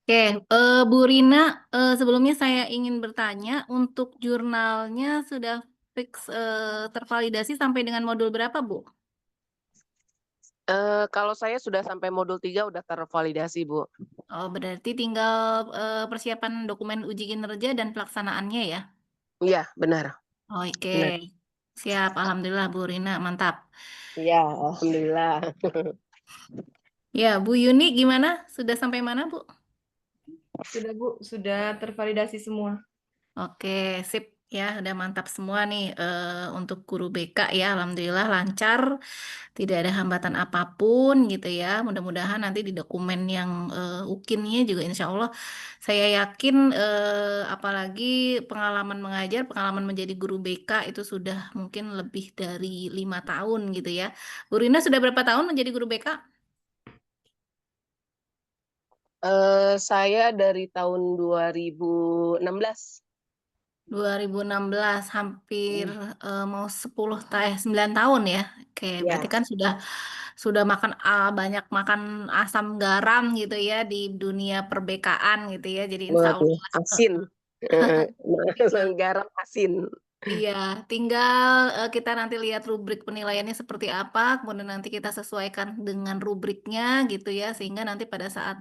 Oke, Bu Rina, sebelumnya saya ingin bertanya, untuk jurnalnya sudah fix tervalidasi sampai dengan modul berapa, Bu? Kalau saya sudah sampai modul 3 udah tervalidasi, Bu. Oh, berarti tinggal persiapan dokumen uji kinerja dan pelaksanaannya ya? Iya, benar, Oke, benar. siap. Alhamdulillah, Bu Rina, mantap. Iya, alhamdulillah. Ya, Bu Yuni gimana? Sudah sampai mana, Bu? Sudah Bu, sudah tervalidasi semua. Oke, sip ya, udah mantap semua nih untuk guru BK ya, alhamdulillah lancar, tidak ada hambatan apapun gitu ya. Mudah-mudahan nanti di dokumen yang ukinnya juga insya Allah saya yakin apalagi pengalaman mengajar, pengalaman menjadi guru BK itu sudah mungkin lebih dari 5 tahun gitu ya. Bu Rina sudah berapa tahun menjadi guru BK? Saya dari tahun 2016. 2016 hampir Hmm, mau 9 tahun ya. Oke, berarti ya, kan sudah makan banyak makan asam garam gitu ya di dunia perbekaan gitu ya. Jadi insya waduh, Allah asin. Eh, tinggal garam asin. iya, tinggal kita nanti lihat rubrik penilaiannya seperti apa, kemudian nanti kita sesuaikan dengan rubriknya gitu ya, sehingga nanti pada saat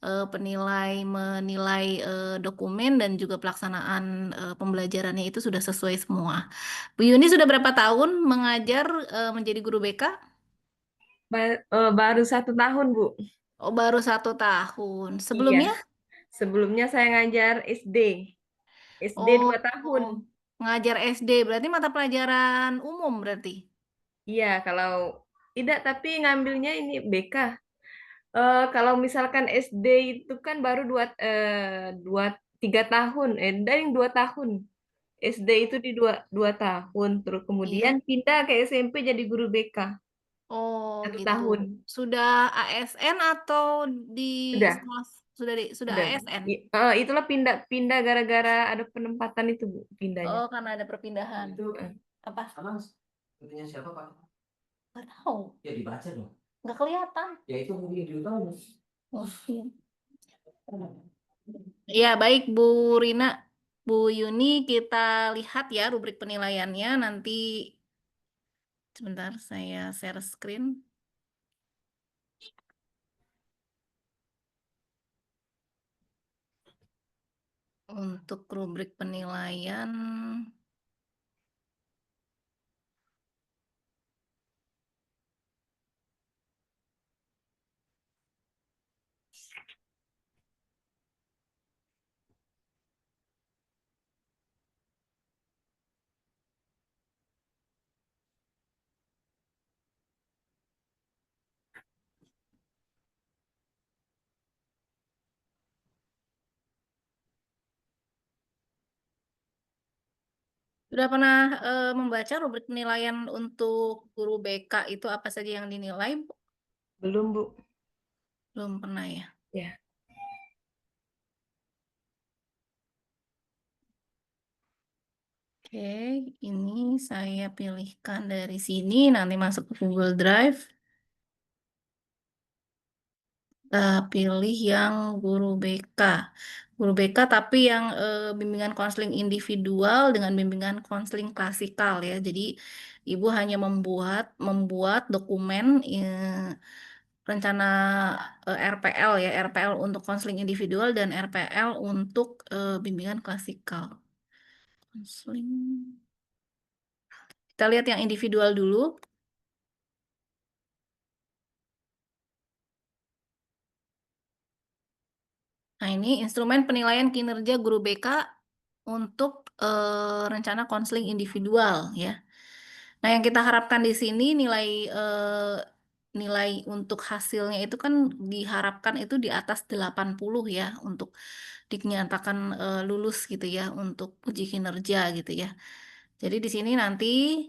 penilai menilai dokumen dan juga pelaksanaan pembelajarannya itu sudah sesuai semua. Bu Yuni sudah berapa tahun mengajar menjadi guru BK? Baru 1 tahun Bu. Oh, baru 1 tahun. Iya, Sebelumnya? sebelumnya saya ngajar SD. SD Oh, 2 tahun. ngajar SD, berarti mata pelajaran umum berarti. Iya, kalau tidak tapi ngambilnya ini BK. Kalau misalkan SD itu kan baru 3 tahun, dan yang 2 tahun. SD itu di dua tahun, terus kemudian Iya. pindah ke SMP jadi guru BK Oh satu gitu. tahun. Sudah ASN atau di Sudah, sekolah sudah sudah. ASN? Itulah pindah pindah gara-gara ada penempatan itu Bu, pindahnya. Oh, karena ada perpindahan. Itu Eh, Apa? Abang sepertinya siapa Pak? Nggak tahu. Ya dibaca dong. Nggak kelihatan. Ya itu mungkin di utama. Oh, iya. Iya, baik Bu Rina. Bu Yuni, kita lihat ya rubrik penilaiannya. Nanti sebentar saya share screen. Untuk rubrik penilaian. Sudah pernah membaca rubrik penilaian untuk guru BK itu apa saja yang dinilai? Bu? Belum Bu. Belum pernah ya. Ya. Oke, ini saya pilihkan dari sini, nanti masuk ke Google Drive. Kita pilih yang guru BK. Guru BK tapi yang bimbingan konseling individual dengan bimbingan konseling klasikal ya. Jadi Ibu hanya membuat dokumen rencana RPL ya, RPL untuk konseling individual dan RPL untuk bimbingan klasikal. Konseling. Kita lihat yang individual dulu. Nah, ini instrumen penilaian kinerja guru BK untuk rencana konseling individual ya. Nah, yang kita harapkan di sini nilai untuk hasilnya itu kan diharapkan itu di atas 80 ya untuk dinyatakan lulus gitu ya untuk uji kinerja gitu ya. Jadi di sini nanti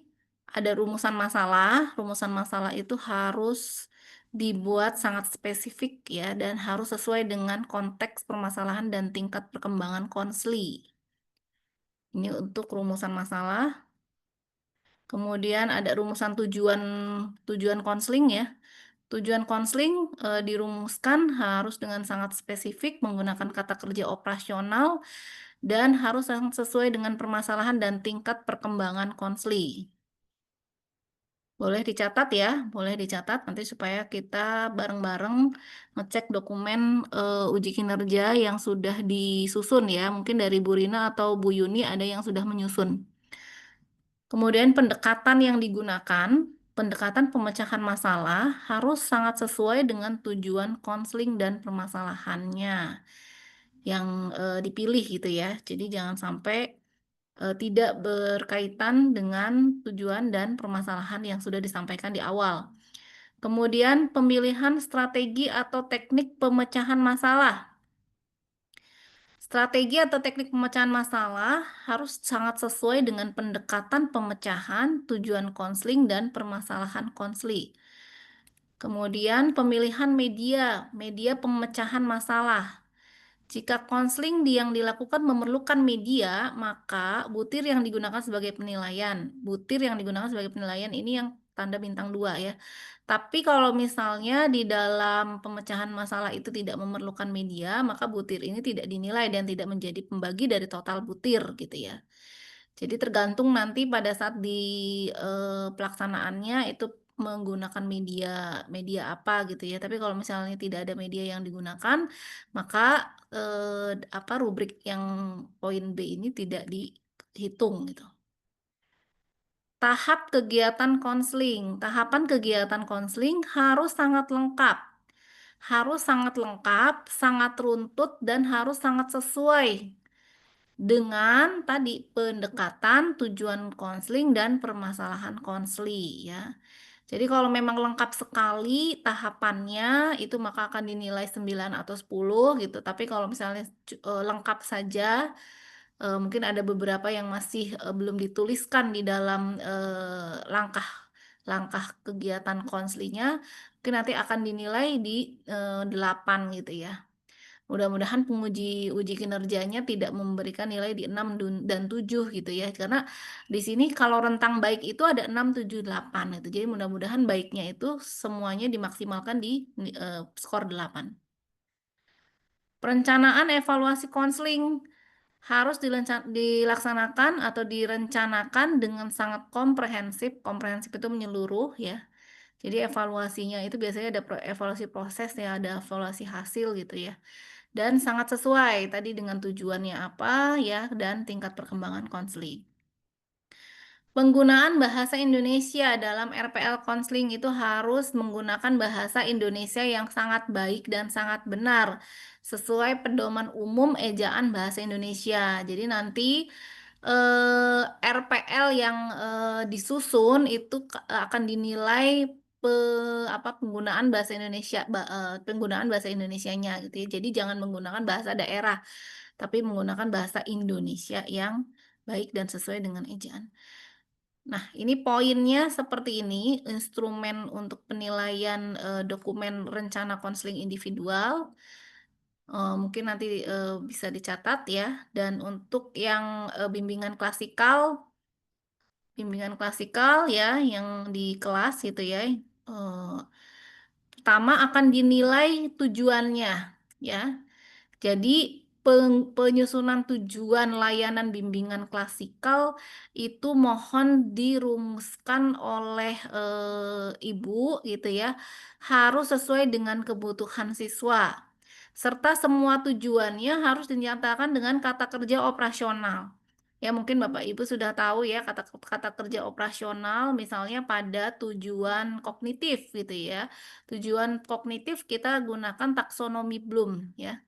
ada rumusan masalah. Rumusan masalah itu harus dibuat sangat spesifik ya dan harus sesuai dengan konteks permasalahan dan tingkat perkembangan konsli. Ini untuk rumusan masalah. Kemudian ada rumusan tujuan konseling ya. Tujuan konseling dirumuskan harus dengan sangat spesifik menggunakan kata kerja operasional dan harus sangat sesuai dengan permasalahan dan tingkat perkembangan konseli. Boleh dicatat ya, boleh dicatat nanti supaya kita bareng-bareng ngecek dokumen uji kinerja yang sudah disusun ya. Mungkin dari Bu Rina atau Bu Yuni ada yang sudah menyusun. Kemudian pendekatan yang digunakan, pendekatan pemecahan masalah harus sangat sesuai dengan tujuan konseling dan permasalahannya yang dipilih gitu ya. Jadi jangan sampai tidak berkaitan dengan tujuan dan permasalahan yang sudah disampaikan di awal. Kemudian pemilihan strategi atau teknik pemecahan masalah. Strategi atau teknik pemecahan masalah harus sangat sesuai dengan pendekatan pemecahan, tujuan konseling, dan permasalahan konseli. Kemudian pemilihan media pemecahan masalah. Jika konseling yang dilakukan memerlukan media, maka butir yang digunakan sebagai penilaian. Butir yang digunakan sebagai penilaian ini yang tanda bintang 2 ya. Tapi kalau misalnya di dalam pemecahan masalah itu tidak memerlukan media, maka butir ini tidak dinilai dan tidak menjadi pembagi dari total butir gitu ya. Jadi tergantung nanti pada saat di pelaksanaannya itu menggunakan media apa gitu ya. Tapi kalau misalnya tidak ada media yang digunakan, maka rubrik yang poin B ini tidak dihitung gitu. Tahap kegiatan konseling. Tahapan kegiatan konseling harus sangat lengkap. Harus sangat lengkap, sangat runtut, dan harus sangat sesuai dengan tadi pendekatan, tujuan konseling, dan permasalahan konseli ya. Jadi kalau memang lengkap sekali tahapannya itu maka akan dinilai 9 atau 10 gitu. Tapi kalau misalnya lengkap saja mungkin ada beberapa yang masih belum dituliskan di dalam langkah kegiatan konselinya, mungkin nanti akan dinilai di 8 gitu ya. Mudah-mudahan penguji uji kinerjanya tidak memberikan nilai di 6 dan 7 gitu ya. Karena di sini kalau rentang baik itu ada 6, 7, 8 gitu. Jadi mudah-mudahan baiknya itu semuanya dimaksimalkan di skor 8. Perencanaan evaluasi konseling harus dilaksanakan atau direncanakan dengan sangat komprehensif. Komprehensif itu menyeluruh ya. Jadi evaluasinya itu biasanya ada evaluasi proses ya, ada evaluasi hasil gitu ya. Dan sangat sesuai tadi dengan tujuannya apa ya dan tingkat perkembangan konseling. Penggunaan bahasa Indonesia dalam RPL konseling itu harus menggunakan bahasa Indonesia yang sangat baik dan sangat benar sesuai pedoman umum ejaan bahasa Indonesia. Jadi nanti RPL yang disusun itu akan dinilai penggunaan bahasa Indonesia penggunaan bahasa Indonesianya gitu ya. Jadi jangan menggunakan bahasa daerah tapi menggunakan bahasa Indonesia yang baik dan sesuai dengan ejaan. Nah, ini poinnya seperti ini, instrumen untuk penilaian dokumen rencana konseling individual. Mungkin nanti bisa dicatat ya. Dan untuk yang bimbingan klasikal ya, yang di kelas gitu ya. Pertama akan dinilai tujuannya ya. Jadi penyusunan tujuan layanan bimbingan klasikal itu mohon dirumuskan oleh ibu gitu ya, harus sesuai dengan kebutuhan siswa. Serta semua tujuannya harus dinyatakan dengan kata kerja operasional. Ya mungkin Bapak Ibu sudah tahu ya kata kerja operasional misalnya pada tujuan kognitif gitu ya. Tujuan kognitif kita gunakan taksonomi Bloom ya.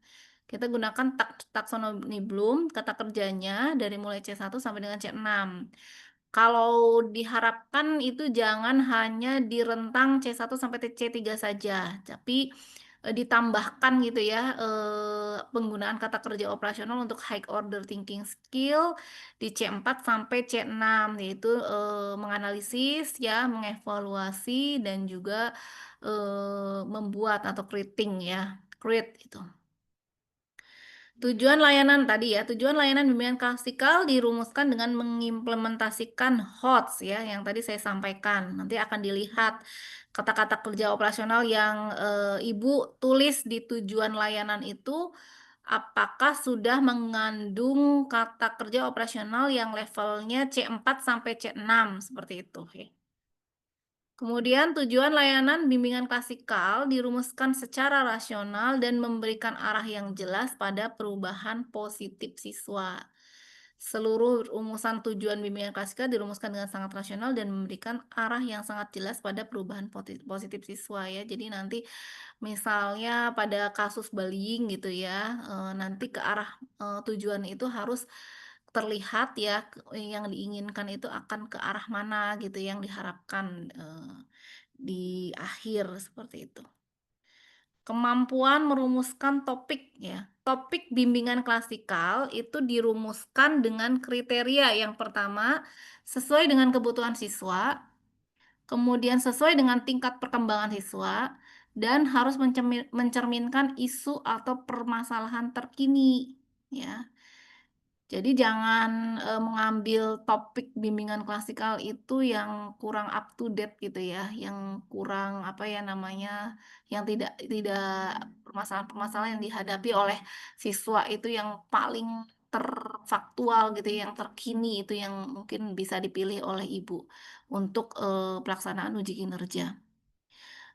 Kita gunakan taksonomi Bloom, kata kerjanya dari mulai C1 sampai dengan C6. Kalau diharapkan itu jangan hanya di rentang C1 sampai C3 saja, tapi ditambahkan gitu ya penggunaan kata kerja operasional untuk high order thinking skill di C4 sampai C6 yaitu menganalisis ya, mengevaluasi dan juga membuat atau creating ya, create itu. Tujuan layanan tadi ya, tujuan layanan bimbingan klasikal dirumuskan dengan mengimplementasikan HOTS ya, yang tadi saya sampaikan. Nanti akan dilihat kata-kata kerja operasional yang Ibu tulis di tujuan layanan itu, apakah sudah mengandung kata kerja operasional yang levelnya C4 sampai C6 seperti itu ya. Kemudian tujuan layanan bimbingan klasikal dirumuskan secara rasional dan memberikan arah yang jelas pada perubahan positif siswa. Seluruh rumusan tujuan bimbingan klasikal dirumuskan dengan sangat rasional dan memberikan arah yang sangat jelas pada perubahan positif siswa ya. Jadi nanti misalnya pada kasus bullying gitu ya, nanti ke arah tujuan itu harus terlihat ya, yang diinginkan itu akan ke arah mana gitu yang diharapkan di akhir seperti itu. Kemampuan merumuskan topik ya. Topik bimbingan klasikal itu dirumuskan dengan kriteria yang pertama sesuai dengan kebutuhan siswa, kemudian sesuai dengan tingkat perkembangan siswa, dan harus mencerminkan isu atau permasalahan terkini ya. Jadi jangan mengambil topik bimbingan klasikal itu yang kurang up to date gitu ya, yang kurang apa ya namanya, yang tidak permasalahan-permasalahan yang dihadapi oleh siswa itu yang paling terfaktual gitu, yang terkini itu yang mungkin bisa dipilih oleh Ibu untuk pelaksanaan uji kinerja.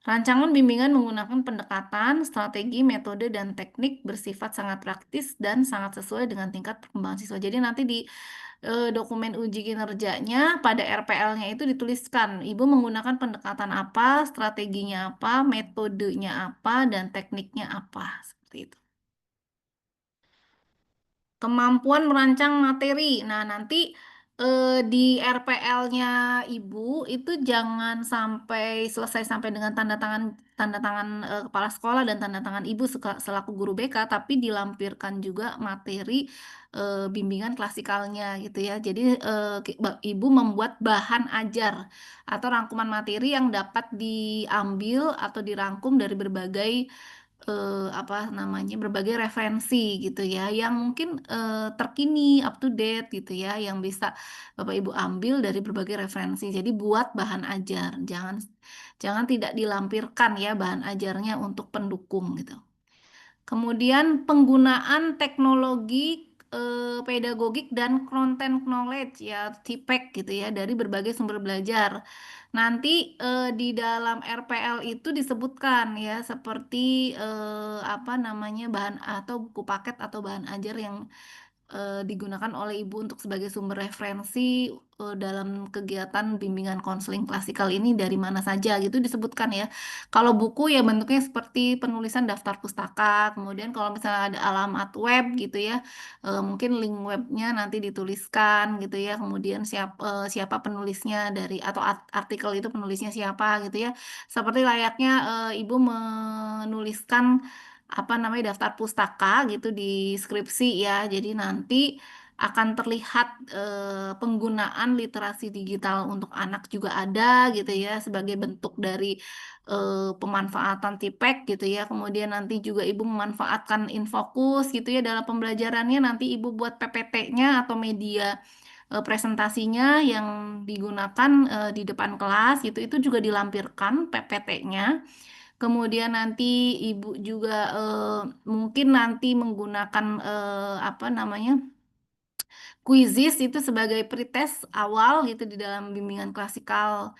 Rancangan bimbingan menggunakan pendekatan, strategi, metode, dan teknik bersifat sangat praktis dan sangat sesuai dengan tingkat perkembangan siswa. Jadi nanti di dokumen uji kinerjanya pada RPL-nya itu dituliskan, Ibu menggunakan pendekatan apa, strateginya apa, metodenya apa, dan tekniknya apa. Seperti itu. Kemampuan merancang materi. Nah, nanti di RPL-nya Ibu itu jangan sampai selesai sampai dengan tanda tangan kepala sekolah dan tanda tangan Ibu selaku guru BK, tapi dilampirkan juga materi bimbingan klasikalnya gitu ya. Jadi Ibu membuat bahan ajar atau rangkuman materi yang dapat diambil atau dirangkum dari berbagai apa namanya, berbagai referensi gitu ya, yang mungkin terkini, up to date gitu ya, yang bisa Bapak Ibu ambil dari berbagai referensi. Jadi buat bahan ajar, jangan tidak dilampirkan ya bahan ajarnya untuk pendukung gitu. Kemudian penggunaan teknologi pedagogik dan content knowledge ya, TPEK gitu ya, dari berbagai sumber belajar. Nanti di dalam RPL itu disebutkan ya, seperti apa namanya, bahan atau buku paket atau bahan ajar yang digunakan oleh Ibu untuk sebagai sumber referensi dalam kegiatan bimbingan konseling klasikal ini dari mana saja gitu disebutkan ya. Kalau buku ya bentuknya seperti penulisan daftar pustaka, kemudian kalau misalnya ada alamat web gitu ya, mungkin link webnya nanti dituliskan gitu ya, kemudian siapa penulisnya dari atau artikel itu penulisnya siapa gitu ya. Seperti layaknya Ibu menuliskan apa namanya, daftar pustaka gitu di skripsi ya. Jadi nanti akan terlihat penggunaan literasi digital untuk anak juga ada gitu ya, sebagai bentuk dari pemanfaatan TPEK gitu ya. Kemudian nanti juga Ibu memanfaatkan Infokus gitu ya dalam pembelajarannya, nanti Ibu buat PPT-nya atau media presentasinya yang digunakan di depan kelas gitu, itu juga dilampirkan PPT-nya. Kemudian nanti Ibu juga mungkin nanti menggunakan apa namanya, Quizizz itu sebagai pretest awal gitu di dalam bimbingan klasikal.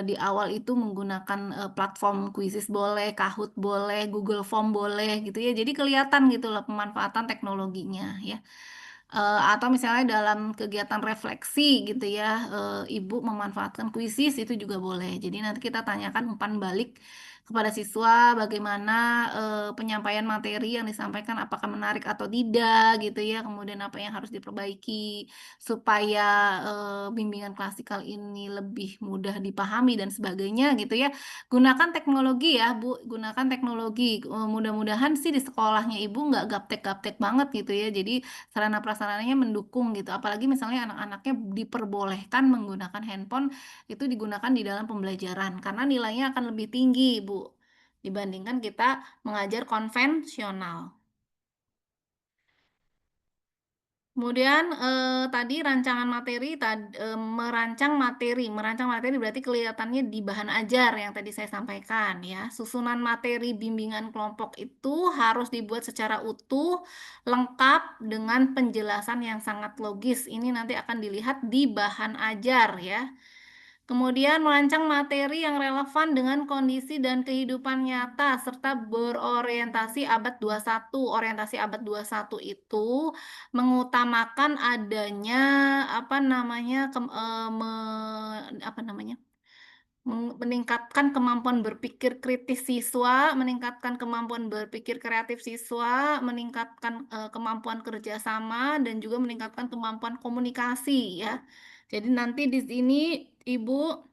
Di awal itu menggunakan platform Quizizz boleh, Kahoot boleh, Google Form boleh gitu ya. Jadi kelihatan gitu loh pemanfaatan teknologinya ya. Atau misalnya dalam kegiatan refleksi gitu ya, Ibu memanfaatkan Quizizz itu juga boleh. Jadi nanti kita tanyakan umpan balik kepada siswa bagaimana penyampaian materi yang disampaikan, apakah menarik atau tidak gitu ya, kemudian apa yang harus diperbaiki supaya bimbingan klasikal ini lebih mudah dipahami dan sebagainya gitu ya. Gunakan teknologi ya Bu, gunakan teknologi. Mudah-mudahan sih di sekolahnya Ibu nggak gaptek-gaptek banget gitu ya, jadi sarana prasarananya mendukung gitu. Apalagi misalnya anak-anaknya diperbolehkan menggunakan handphone itu digunakan di dalam pembelajaran karena nilainya akan lebih tinggi, Bu, dibandingkan kita mengajar konvensional. Kemudian tadi rancangan materi, merancang materi berarti kelihatannya di bahan ajar yang tadi saya sampaikan ya. Susunan materi bimbingan kelompok itu harus dibuat secara utuh, lengkap dengan penjelasan yang sangat logis. Ini nanti akan dilihat di bahan ajar ya. Kemudian merancang materi yang relevan dengan kondisi dan kehidupan nyata serta berorientasi abad 21. Orientasi abad 21 itu mengutamakan adanya meningkatkan kemampuan berpikir kritis siswa, meningkatkan kemampuan berpikir kreatif siswa, meningkatkan kemampuan kerjasama dan juga meningkatkan kemampuan komunikasi ya. Jadi nanti di sini Ibu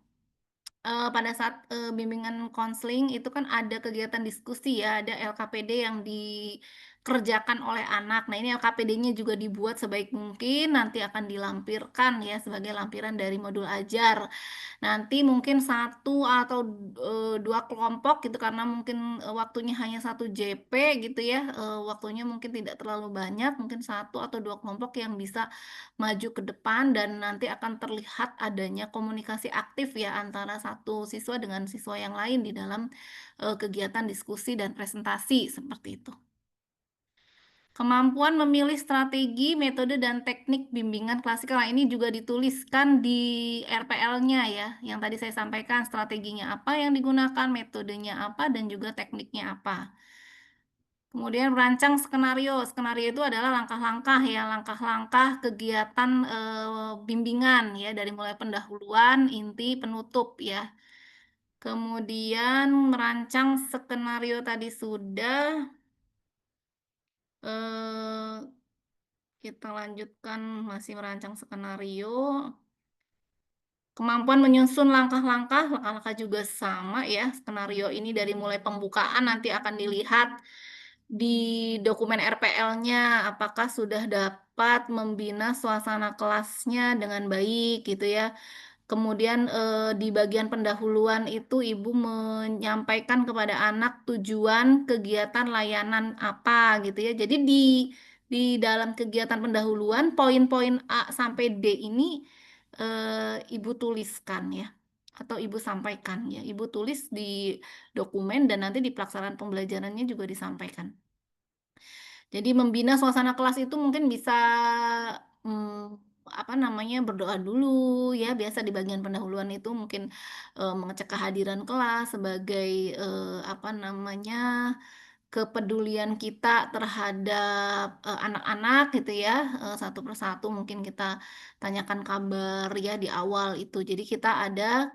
pada saat bimbingan konseling itu kan ada kegiatan diskusi ya, ada LKPD yang dikerjakan oleh anak. Nah, ini LKPD-nya juga dibuat sebaik mungkin, nanti akan dilampirkan ya sebagai lampiran dari modul ajar. Nanti mungkin satu atau dua kelompok gitu karena mungkin waktunya hanya satu JP gitu ya, waktunya mungkin tidak terlalu banyak, mungkin satu atau dua kelompok yang bisa maju ke depan dan nanti akan terlihat adanya komunikasi aktif ya antara satu siswa dengan siswa yang lain di dalam kegiatan diskusi dan presentasi seperti itu. Kemampuan memilih strategi, metode, dan teknik bimbingan klasikal. Nah, ini juga dituliskan di RPL-nya ya. Yang tadi saya sampaikan strateginya apa yang digunakan, metodenya apa, dan juga tekniknya apa. Kemudian merancang skenario. Skenario itu adalah langkah-langkah ya, langkah-langkah kegiatan bimbingan ya, dari mulai pendahuluan, inti, penutup ya. Kemudian merancang skenario tadi sudah. Eh, Kita lanjutkan masih merancang skenario. Kemampuan menyusun langkah-langkah juga sama ya. Skenario ini dari mulai pembukaan nanti akan dilihat di dokumen RPL-nya apakah sudah dapat membina suasana kelasnya dengan baik gitu ya. Kemudian di bagian pendahuluan itu Ibu menyampaikan kepada anak tujuan kegiatan layanan apa gitu ya. Jadi di dalam kegiatan pendahuluan poin-poin A sampai D ini Ibu tuliskan ya atau Ibu sampaikan ya. Ibu tulis di dokumen dan nanti di pelaksanaan pembelajarannya juga disampaikan. Jadi membina suasana kelas itu mungkin bisa berdoa dulu ya. Biasa di bagian pendahuluan itu mungkin mengecek kehadiran kelas sebagai kepedulian kita terhadap anak-anak gitu ya. Satu persatu mungkin kita tanyakan kabar ya di awal itu. Jadi kita ada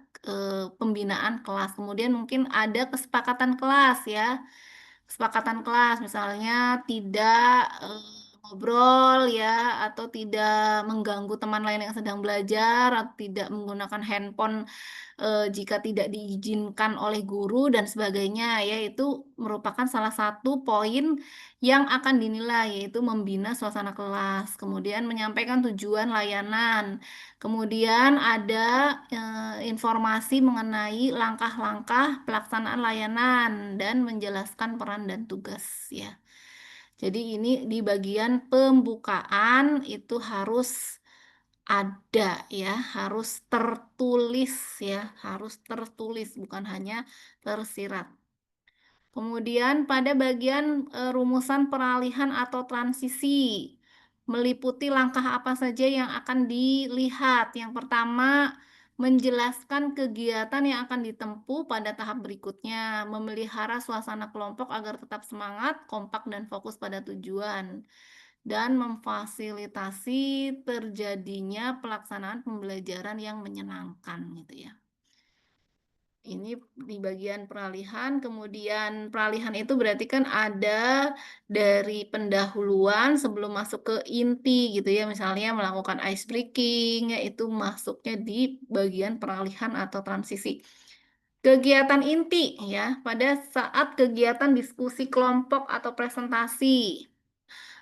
pembinaan kelas. Kemudian mungkin ada kesepakatan kelas ya. Kesepakatan kelas misalnya tidak ngobrol ya atau tidak mengganggu teman lain yang sedang belajar atau tidak menggunakan handphone jika tidak diizinkan oleh guru dan sebagainya ya itu merupakan salah satu poin yang akan dinilai yaitu membina suasana kelas kemudian menyampaikan tujuan layanan kemudian ada informasi mengenai langkah-langkah pelaksanaan layanan dan menjelaskan peran dan tugas ya. Jadi ini di bagian pembukaan itu harus ada ya, harus tertulis ya, harus tertulis bukan hanya tersirat. Kemudian pada bagian rumusan peralihan atau transisi meliputi langkah apa saja yang akan dilihat. Yang pertama, menjelaskan kegiatan yang akan ditempuh pada tahap berikutnya, memelihara suasana kelompok agar tetap semangat, kompak dan fokus pada tujuan dan memfasilitasi terjadinya pelaksanaan pembelajaran yang menyenangkan gitu ya. Ini di bagian peralihan, kemudian peralihan itu berarti kan ada dari pendahuluan sebelum masuk ke inti gitu ya, misalnya melakukan ice breaking, yaitu masuknya di bagian peralihan atau transisi. Kegiatan inti ya, pada saat kegiatan diskusi kelompok atau presentasi,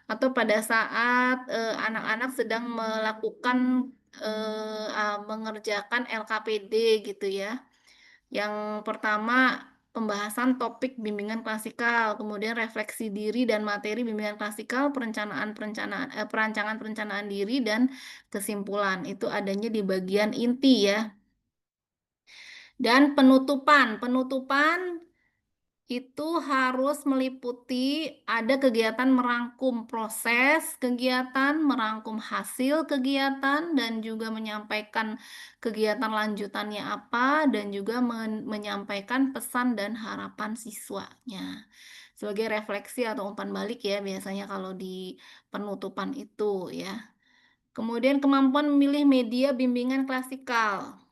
atau pada saat anak-anak sedang melakukan mengerjakan LKPD gitu ya. Yang pertama pembahasan topik bimbingan klasikal, kemudian refleksi diri dan materi bimbingan klasikal, perancangan perencanaan diri dan kesimpulan. Itu adanya di bagian inti ya. Dan penutupan itu harus meliputi ada kegiatan merangkum proses kegiatan, merangkum hasil kegiatan, dan juga menyampaikan kegiatan lanjutannya apa, dan juga menyampaikan pesan dan harapan siswanya. Sebagai refleksi atau umpan balik ya, biasanya kalau di penutupan itu ya. Kemudian kemampuan memilih media bimbingan klasikal.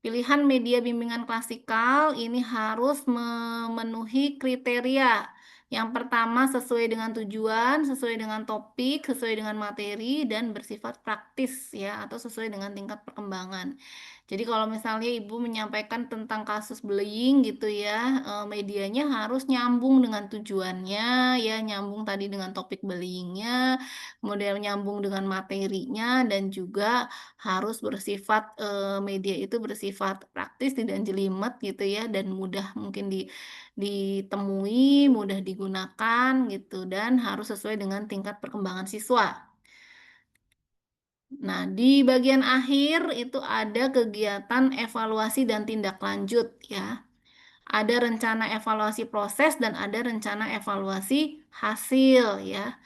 Pilihan media bimbingan klasikal ini harus memenuhi kriteria. Yang pertama sesuai dengan tujuan, sesuai dengan topik, sesuai dengan materi, dan bersifat praktis ya, atau sesuai dengan tingkat perkembangan. Jadi kalau misalnya ibu menyampaikan tentang kasus bullying gitu ya, medianya harus nyambung dengan tujuannya, ya nyambung tadi dengan topik bullyingnya, kemudian nyambung dengan materinya, dan juga harus bersifat media itu bersifat praktis, tidak jelimet gitu ya, dan mudah mungkin ditemui, mudah digunakan gitu, dan harus sesuai dengan tingkat perkembangan siswa. Nah, di bagian akhir itu ada kegiatan evaluasi dan tindak lanjut ya. Ada rencana evaluasi proses dan ada rencana evaluasi hasil ya.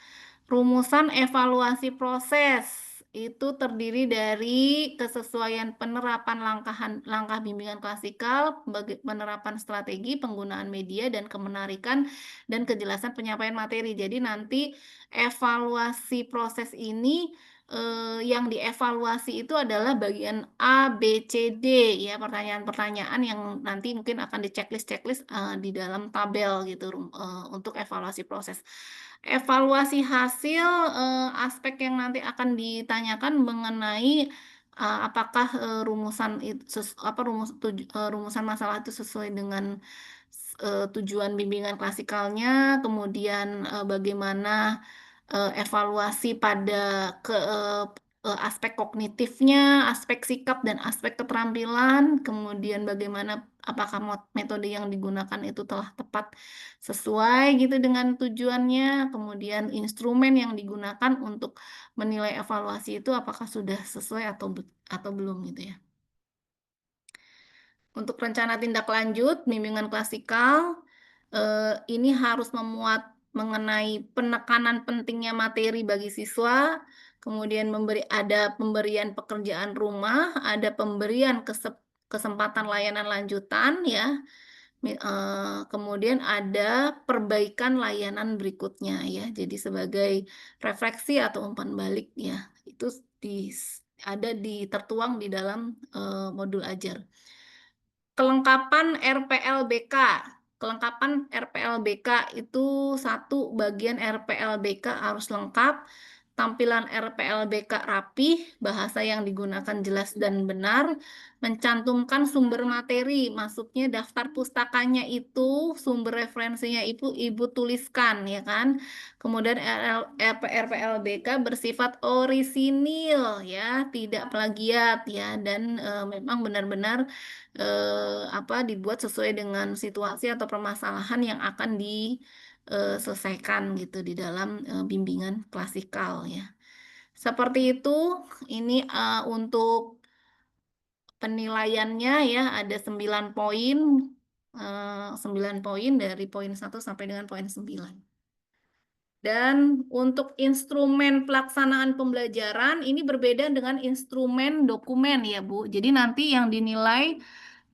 Rumusan evaluasi proses itu terdiri dari kesesuaian penerapan langkah bimbingan klasikal, penerapan strategi, penggunaan media, dan kemenarikan dan kejelasan penyampaian materi. Jadi nanti evaluasi proses ini yang dievaluasi itu adalah bagian A, B, C, D ya, pertanyaan-pertanyaan yang nanti mungkin akan di-checklist di dalam tabel gitu untuk evaluasi proses. Evaluasi hasil aspek yang nanti akan ditanyakan mengenai apakah rumusan masalah itu sesuai dengan tujuan bimbingan klasikalnya, kemudian bagaimana evaluasi pada aspek kognitifnya, aspek sikap dan aspek keterampilan, kemudian bagaimana apakah metode yang digunakan itu telah tepat sesuai gitu dengan tujuannya, kemudian instrumen yang digunakan untuk menilai evaluasi itu apakah sudah sesuai atau belum gitu ya. Untuk rencana tindak lanjut bimbingan klasikal ini harus memuat mengenai penekanan pentingnya materi bagi siswa, kemudian ada pemberian pekerjaan rumah, ada pemberian kesempatan layanan lanjutan ya. Kemudian ada perbaikan layanan berikutnya ya. Jadi sebagai refleksi atau umpan balik ya, itu tertuang di dalam modul ajar. Kelengkapan RPLBK. Kelengkapan RPLBK itu satu, bagian RPLBK harus lengkap, tampilan RPLBK rapih, bahasa yang digunakan jelas dan benar, mencantumkan sumber materi, maksudnya daftar pustakanya itu, sumber referensinya itu ibu tuliskan ya kan. Kemudian RPLBK bersifat orisinil ya, tidak plagiat ya, dan memang benar-benar dibuat sesuai dengan situasi atau permasalahan yang akan diselesaikan gitu di dalam bimbingan klasikal ya. Seperti itu, ini untuk penilaiannya ya, ada 9 poin, 9 poin dari poin 1 sampai dengan poin 9. Dan untuk instrumen pelaksanaan pembelajaran ini berbeda dengan instrumen dokumen ya Bu. Jadi nanti yang dinilai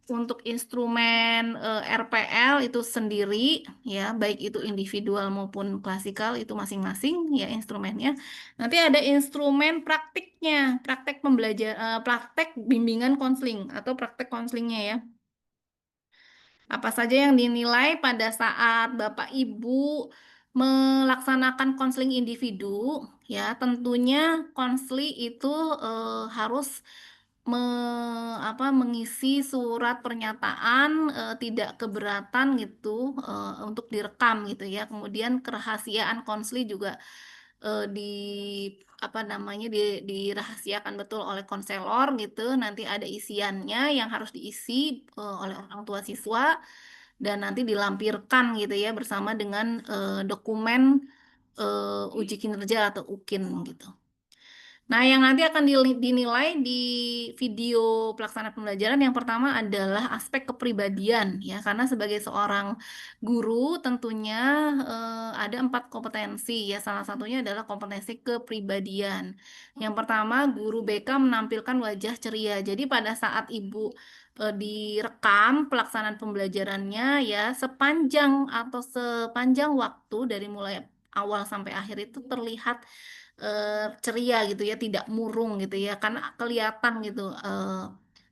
untuk instrumen RPL itu sendiri ya, baik itu individual maupun klasikal itu masing-masing ya instrumennya. Nanti ada instrumen praktiknya, praktek bimbingan konseling atau praktek konselingnya ya. Apa saja yang dinilai pada saat Bapak Ibu melaksanakan konseling individu ya, tentunya konseli itu harus mengisi surat pernyataan tidak keberatan gitu untuk direkam gitu ya. Kemudian kerahasiaan konseli juga dirahasiakan betul oleh konselor gitu. Nanti ada isiannya yang harus diisi oleh orang tua siswa. dan nanti dilampirkan gitu ya bersama dengan dokumen uji kinerja atau UKIN gitu. Nah, yang nanti akan dinilai di video pelaksanaan pembelajaran yang pertama adalah aspek kepribadian ya, karena sebagai seorang guru tentunya ada 4 kompetensi ya, salah satunya adalah kompetensi kepribadian. Yang pertama, guru BK menampilkan wajah ceria. Jadi pada saat Ibu direkam pelaksanaan pembelajarannya ya, sepanjang waktu dari mulai awal sampai akhir itu terlihat ceria gitu ya, tidak murung gitu ya, karena kelihatan gitu,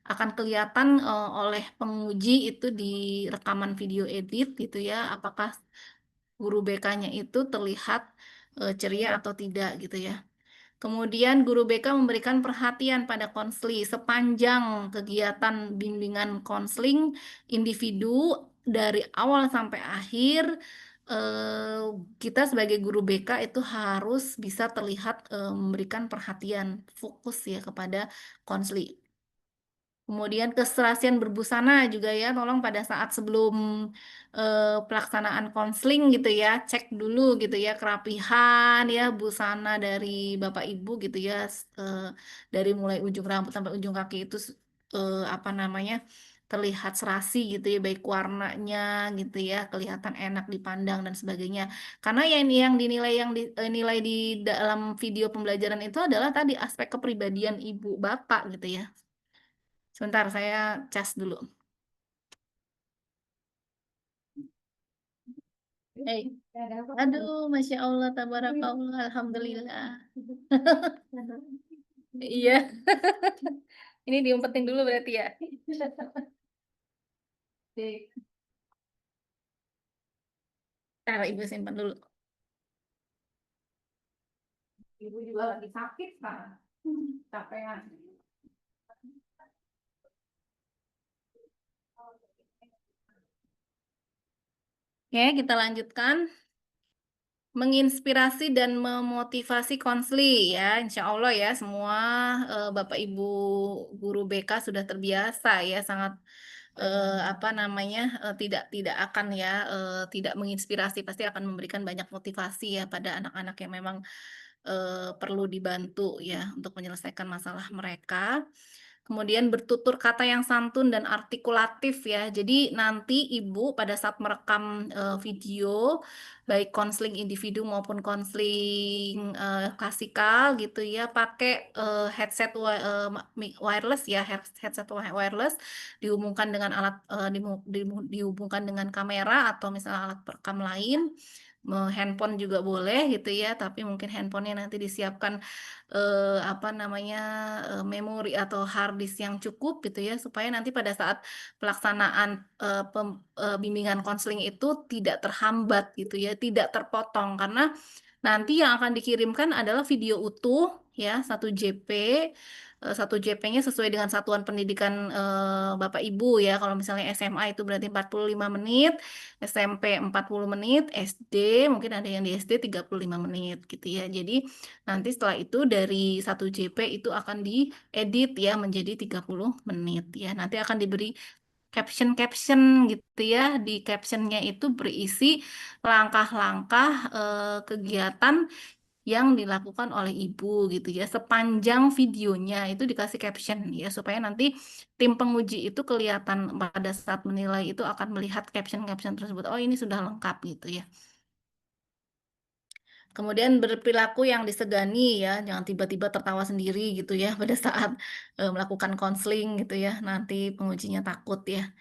akan kelihatan oleh penguji itu di rekaman video edit gitu ya, apakah guru BK-nya itu terlihat ceria atau tidak gitu ya. Kemudian guru BK memberikan perhatian pada konsli sepanjang kegiatan bimbingan konseling individu dari awal sampai akhir. eh, Kita sebagai guru BK itu harus bisa terlihat memberikan perhatian fokus ya kepada konsli. Kemudian keserasian berbusana juga ya, tolong pada saat sebelum pelaksanaan konseling gitu ya, cek dulu gitu ya kerapihan ya busana dari Bapak Ibu gitu ya, dari mulai ujung rambut sampai ujung kaki itu apa namanya terlihat serasi gitu ya, baik warnanya gitu ya, kelihatan enak dipandang dan sebagainya. Karena yang dinilai nilai di dalam video pembelajaran itu adalah tadi aspek kepribadian Ibu Bapak gitu ya. Sebentar, saya cas dulu. Hey. Aduh, Masya Allah, tabarakallah, Alhamdulillah. Iya. Ini diumpetin dulu berarti ya. Oke. Ntar Ibu simpan dulu. Ibu juga lagi sakit sekarang. Capean. Oke, kita lanjutkan. Menginspirasi dan memotivasi konsli ya, insya Allah ya semua Bapak Ibu guru BK sudah terbiasa ya, sangat apa namanya tidak akan ya tidak menginspirasi, pasti akan memberikan banyak motivasi ya pada anak-anak yang memang perlu dibantu ya untuk menyelesaikan masalah mereka. Kemudian bertutur kata yang santun dan artikulatif ya. Jadi nanti Ibu pada saat merekam video baik konseling individu maupun konseling klasikal gitu ya, pakai headset wireless ya, headset wireless dihubungkan dengan alat dihubungkan dengan kamera atau misalnya alat perekam lain. Handphone juga boleh gitu ya, tapi mungkin handphonenya nanti disiapkan apa namanya memori atau hard disk yang cukup gitu ya, supaya nanti pada saat pelaksanaan bimbingan konseling itu tidak terhambat gitu ya, tidak terpotong, karena nanti yang akan dikirimkan adalah video utuh ya, 1 JP. 1 JP-nya sesuai dengan satuan pendidikan Bapak Ibu ya. Kalau misalnya SMA itu berarti 45 menit, SMP 40 menit, SD mungkin ada yang di SD 35 menit gitu ya. Jadi nanti setelah itu dari 1 JP itu akan diedit ya menjadi 30 menit ya. Nanti akan diberi caption-caption gitu ya. Di captionnya itu berisi langkah-langkah kegiatan yang dilakukan oleh ibu gitu ya. Sepanjang videonya itu dikasih caption ya, supaya nanti tim penguji itu kelihatan pada saat menilai itu akan melihat caption-caption tersebut. Oh, ini sudah lengkap gitu ya. Kemudian berperilaku yang disegani ya, jangan tiba-tiba tertawa sendiri gitu ya pada saat melakukan konseling gitu ya. Nanti pengujinya takut ya.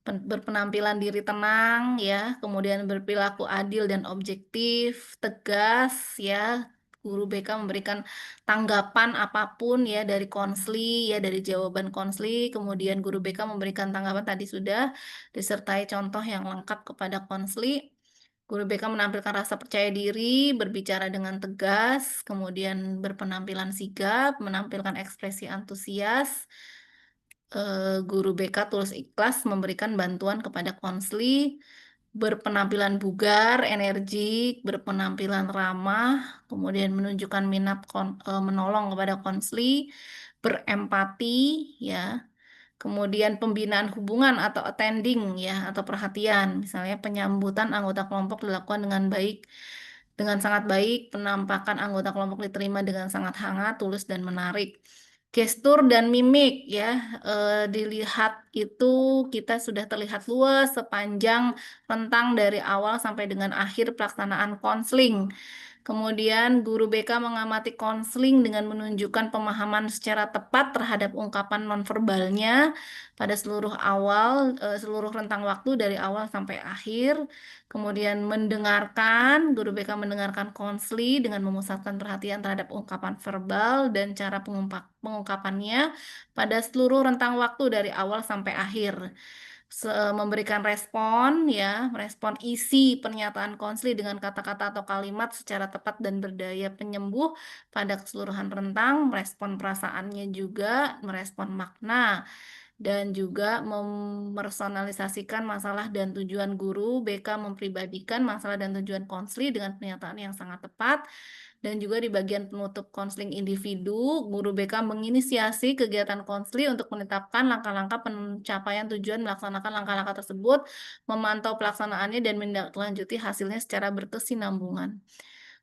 Berpenampilan diri tenang ya, kemudian berperilaku adil dan objektif, tegas ya. Guru BK memberikan tanggapan apapun ya dari konsli ya, dari jawaban konsli, kemudian guru BK memberikan tanggapan tadi sudah disertai contoh yang lengkap kepada konsli. Guru BK menampilkan rasa percaya diri, berbicara dengan tegas, kemudian berpenampilan sigap, menampilkan ekspresi antusias. Guru BK tulus ikhlas memberikan bantuan kepada konsli, berpenampilan bugar, energik, berpenampilan ramah, kemudian menunjukkan minat menolong kepada konsli, berempati, ya. Kemudian pembinaan hubungan atau attending ya, atau perhatian. Misalnya penyambutan anggota kelompok dilakukan dengan sangat baik, penampakan anggota kelompok diterima dengan sangat hangat, tulus dan menarik. Gestur dan mimik ya, dilihat itu kita sudah terlihat luas sepanjang rentang dari awal sampai dengan akhir pelaksanaan konseling. Kemudian guru BK mengamati konseling dengan menunjukkan pemahaman secara tepat terhadap ungkapan nonverbalnya pada seluruh rentang waktu dari awal sampai akhir. Kemudian guru BK mendengarkan konseli dengan memusatkan perhatian terhadap ungkapan verbal dan cara pengungkapannya pada seluruh rentang waktu dari awal sampai akhir. Memberikan respon isi pernyataan konseli dengan kata-kata atau kalimat secara tepat dan berdaya penyembuh pada keseluruhan rentang, merespon perasaannya juga, merespon makna, dan juga memersonalisasikan masalah dan tujuan guru. BK mempribadikan masalah dan tujuan konseli dengan pernyataan yang sangat tepat. Dan juga di bagian penutup konseling individu, guru BK menginisiasi kegiatan konseling untuk menetapkan langkah-langkah pencapaian tujuan melaksanakan langkah-langkah tersebut, memantau pelaksanaannya dan menindaklanjuti hasilnya secara berkesinambungan.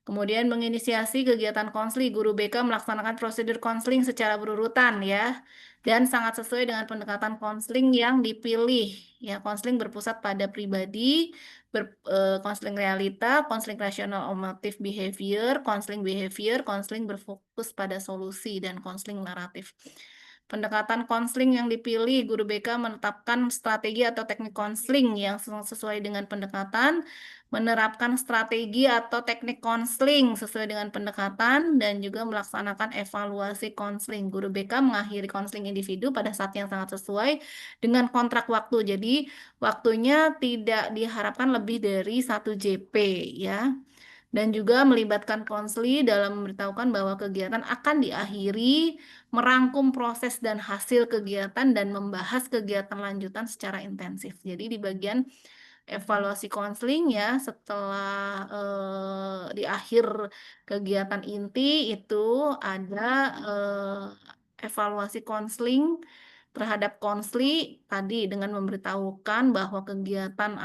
Kemudian menginisiasi kegiatan konseling, guru BK melaksanakan prosedur konseling secara berurutan ya, dan sangat sesuai dengan pendekatan konseling yang dipilih. Ya, konseling berpusat pada pribadi, konseling realita, konseling rasional emotive behavior, konseling berfokus pada solusi, dan konseling naratif. Pendekatan konseling yang dipilih, guru BK menetapkan strategi atau teknik konseling yang sesuai dengan pendekatan, menerapkan strategi atau teknik konseling sesuai dengan pendekatan, dan juga melaksanakan evaluasi konseling. Guru BK mengakhiri konseling individu pada saat yang sangat sesuai dengan kontrak waktu. Jadi waktunya tidak diharapkan lebih dari 1 JP ya. Dan juga melibatkan konseli dalam memberitahukan bahwa kegiatan akan diakhiri, merangkum proses dan hasil kegiatan, dan membahas kegiatan lanjutan secara intensif. Jadi di bagian evaluasi konseling ya, setelah di akhir kegiatan inti itu ada evaluasi konseling terhadap konseli tadi dengan memberitahukan bahwa kegiatan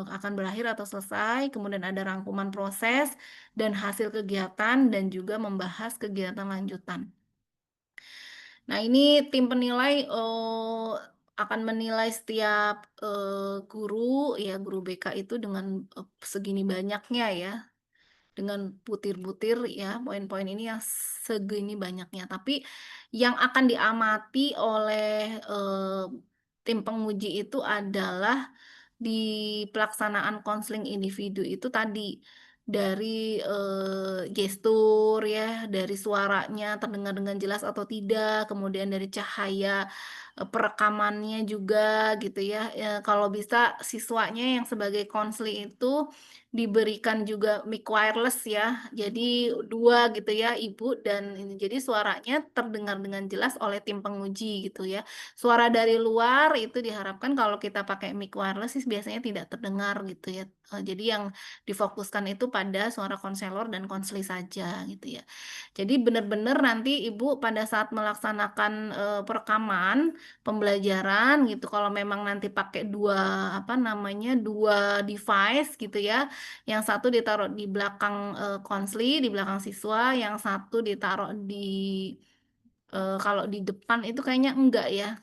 akan berakhir atau selesai, kemudian ada rangkuman proses dan hasil kegiatan, dan juga membahas kegiatan lanjutan. Nah, ini tim penilai akan menilai setiap guru ya, guru BK itu dengan segini banyaknya ya, dengan butir-butir ya, poin-poin ini yang segini banyaknya. Tapi yang akan diamati oleh tim penguji itu adalah di pelaksanaan konseling individu itu tadi, dari gestur ya, dari suaranya terdengar dengan jelas atau tidak, kemudian dari cahaya perekamannya juga gitu ya. Kalau bisa siswanya yang sebagai konseling itu diberikan juga mic wireless ya, jadi 2 gitu ya, ibu dan ini. Jadi suaranya terdengar dengan jelas oleh tim penguji gitu ya. Suara dari luar itu diharapkan kalau kita pakai mic wireless sih biasanya tidak terdengar gitu ya. Jadi yang difokuskan itu pada suara konselor dan konseli saja gitu ya. Jadi benar-benar nanti ibu pada saat melaksanakan perekaman pembelajaran gitu, kalau memang nanti pakai 2 device gitu ya, yang satu ditaruh di belakang konseli, di belakang siswa, yang satu ditaruh kalau di depan itu kayaknya enggak ya.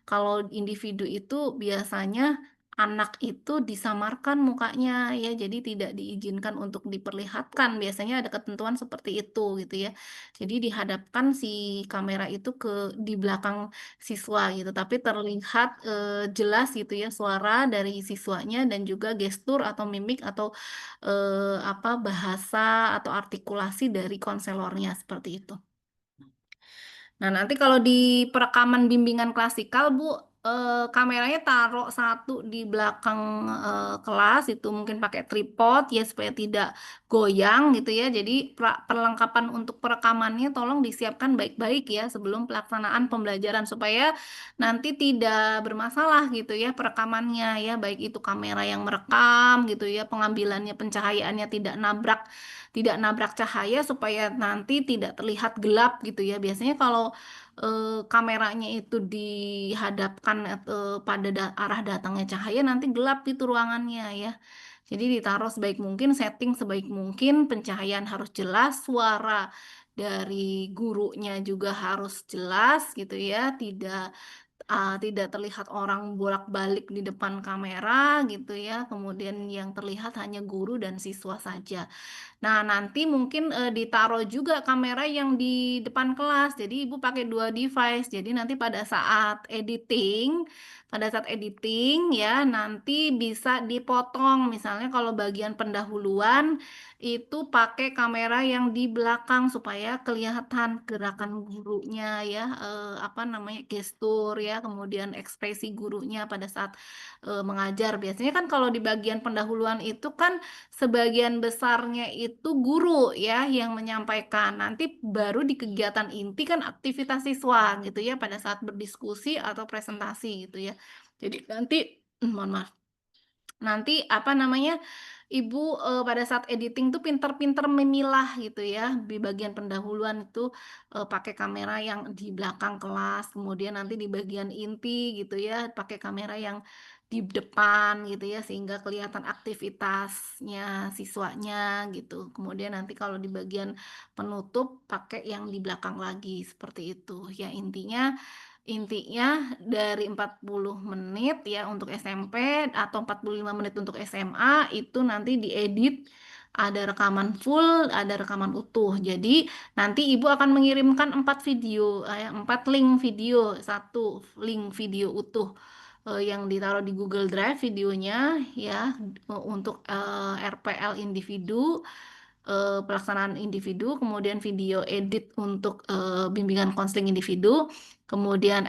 Kalau individu itu biasanya anak itu disamarkan mukanya ya, jadi tidak diizinkan untuk diperlihatkan. Biasanya ada ketentuan seperti itu gitu ya. Jadi dihadapkan si kamera itu di belakang siswa gitu, tapi terlihat jelas gitu ya suara dari siswanya, dan juga gestur atau mimik atau bahasa atau artikulasi dari konselornya seperti itu. Nah, nanti kalau di perekaman bimbingan klasikal, Bu, kameranya taruh satu di belakang kelas, itu mungkin pakai tripod ya supaya tidak goyang gitu ya. Jadi perlengkapan untuk perekamannya tolong disiapkan baik-baik ya sebelum pelaksanaan pembelajaran supaya nanti tidak bermasalah gitu ya perekamannya ya, baik itu kamera yang merekam gitu ya, pengambilannya, pencahayaannya tidak nabrak cahaya supaya nanti tidak terlihat gelap gitu ya. Biasanya kalau kameranya itu dihadapkan pada arah datangnya cahaya, nanti gelap gitu ruangannya ya. Jadi ditaruh sebaik mungkin, setting sebaik mungkin, pencahayaan harus jelas, suara dari gurunya juga harus jelas gitu ya, tidak terlihat orang bolak-balik di depan kamera gitu ya. Kemudian yang terlihat hanya guru dan siswa saja. Nah, nanti mungkin ditaruh juga kamera yang di depan kelas. Jadi Ibu pakai dua device. Jadi nanti pada saat editing ya nanti bisa dipotong. Misalnya kalau bagian pendahuluan itu pakai kamera yang di belakang supaya kelihatan gerakan gurunya ya, apa namanya, gestur ya, kemudian ekspresi gurunya pada saat mengajar. Biasanya kan kalau di bagian pendahuluan itu kan sebagian besarnya itu guru ya yang menyampaikan. Nanti baru di kegiatan inti kan aktivitas siswa gitu ya pada saat berdiskusi atau presentasi gitu ya. Jadi nanti mohon maaf. Nanti apa namanya, Ibu pada saat editing tuh pinter-pinter memilah gitu ya. Di bagian pendahuluan itu pakai kamera yang di belakang kelas, kemudian nanti di bagian inti gitu ya pakai kamera yang di depan gitu ya sehingga kelihatan aktivitasnya siswanya gitu. Kemudian nanti kalau di bagian penutup pakai yang di belakang lagi seperti itu. Ya intinya dari 40 menit ya untuk SMP atau 45 menit untuk SMA itu nanti diedit, ada rekaman full, ada rekaman utuh. Jadi nanti Ibu akan mengirimkan 4 video, 4 link video, satu link video utuh yang ditaruh di Google Drive videonya ya untuk RPL individu, pelaksanaan individu, kemudian video edit untuk bimbingan konseling individu, kemudian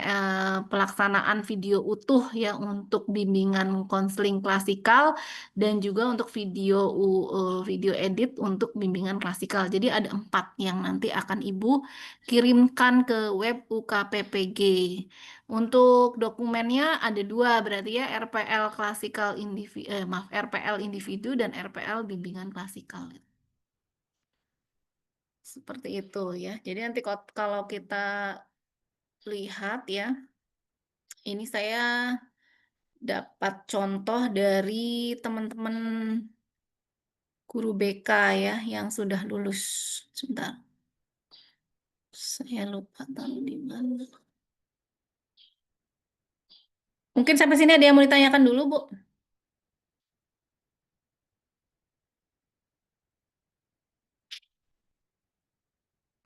pelaksanaan video utuh ya untuk bimbingan konseling klasikal, dan juga untuk video edit untuk bimbingan klasikal. Jadi ada 4 yang nanti akan Ibu kirimkan ke web UKPPG. Untuk dokumennya ada 2 berarti ya, RPL klasikal individu, RPL individu dan RPL bimbingan klasikal. Seperti itu ya. Jadi nanti kalau kita lihat ya, ini saya dapat contoh dari teman-teman guru BK ya yang sudah lulus. Sebentar. Saya lupa taruh di mana. Mungkin sampai sini ada yang mau ditanyakan dulu, Bu?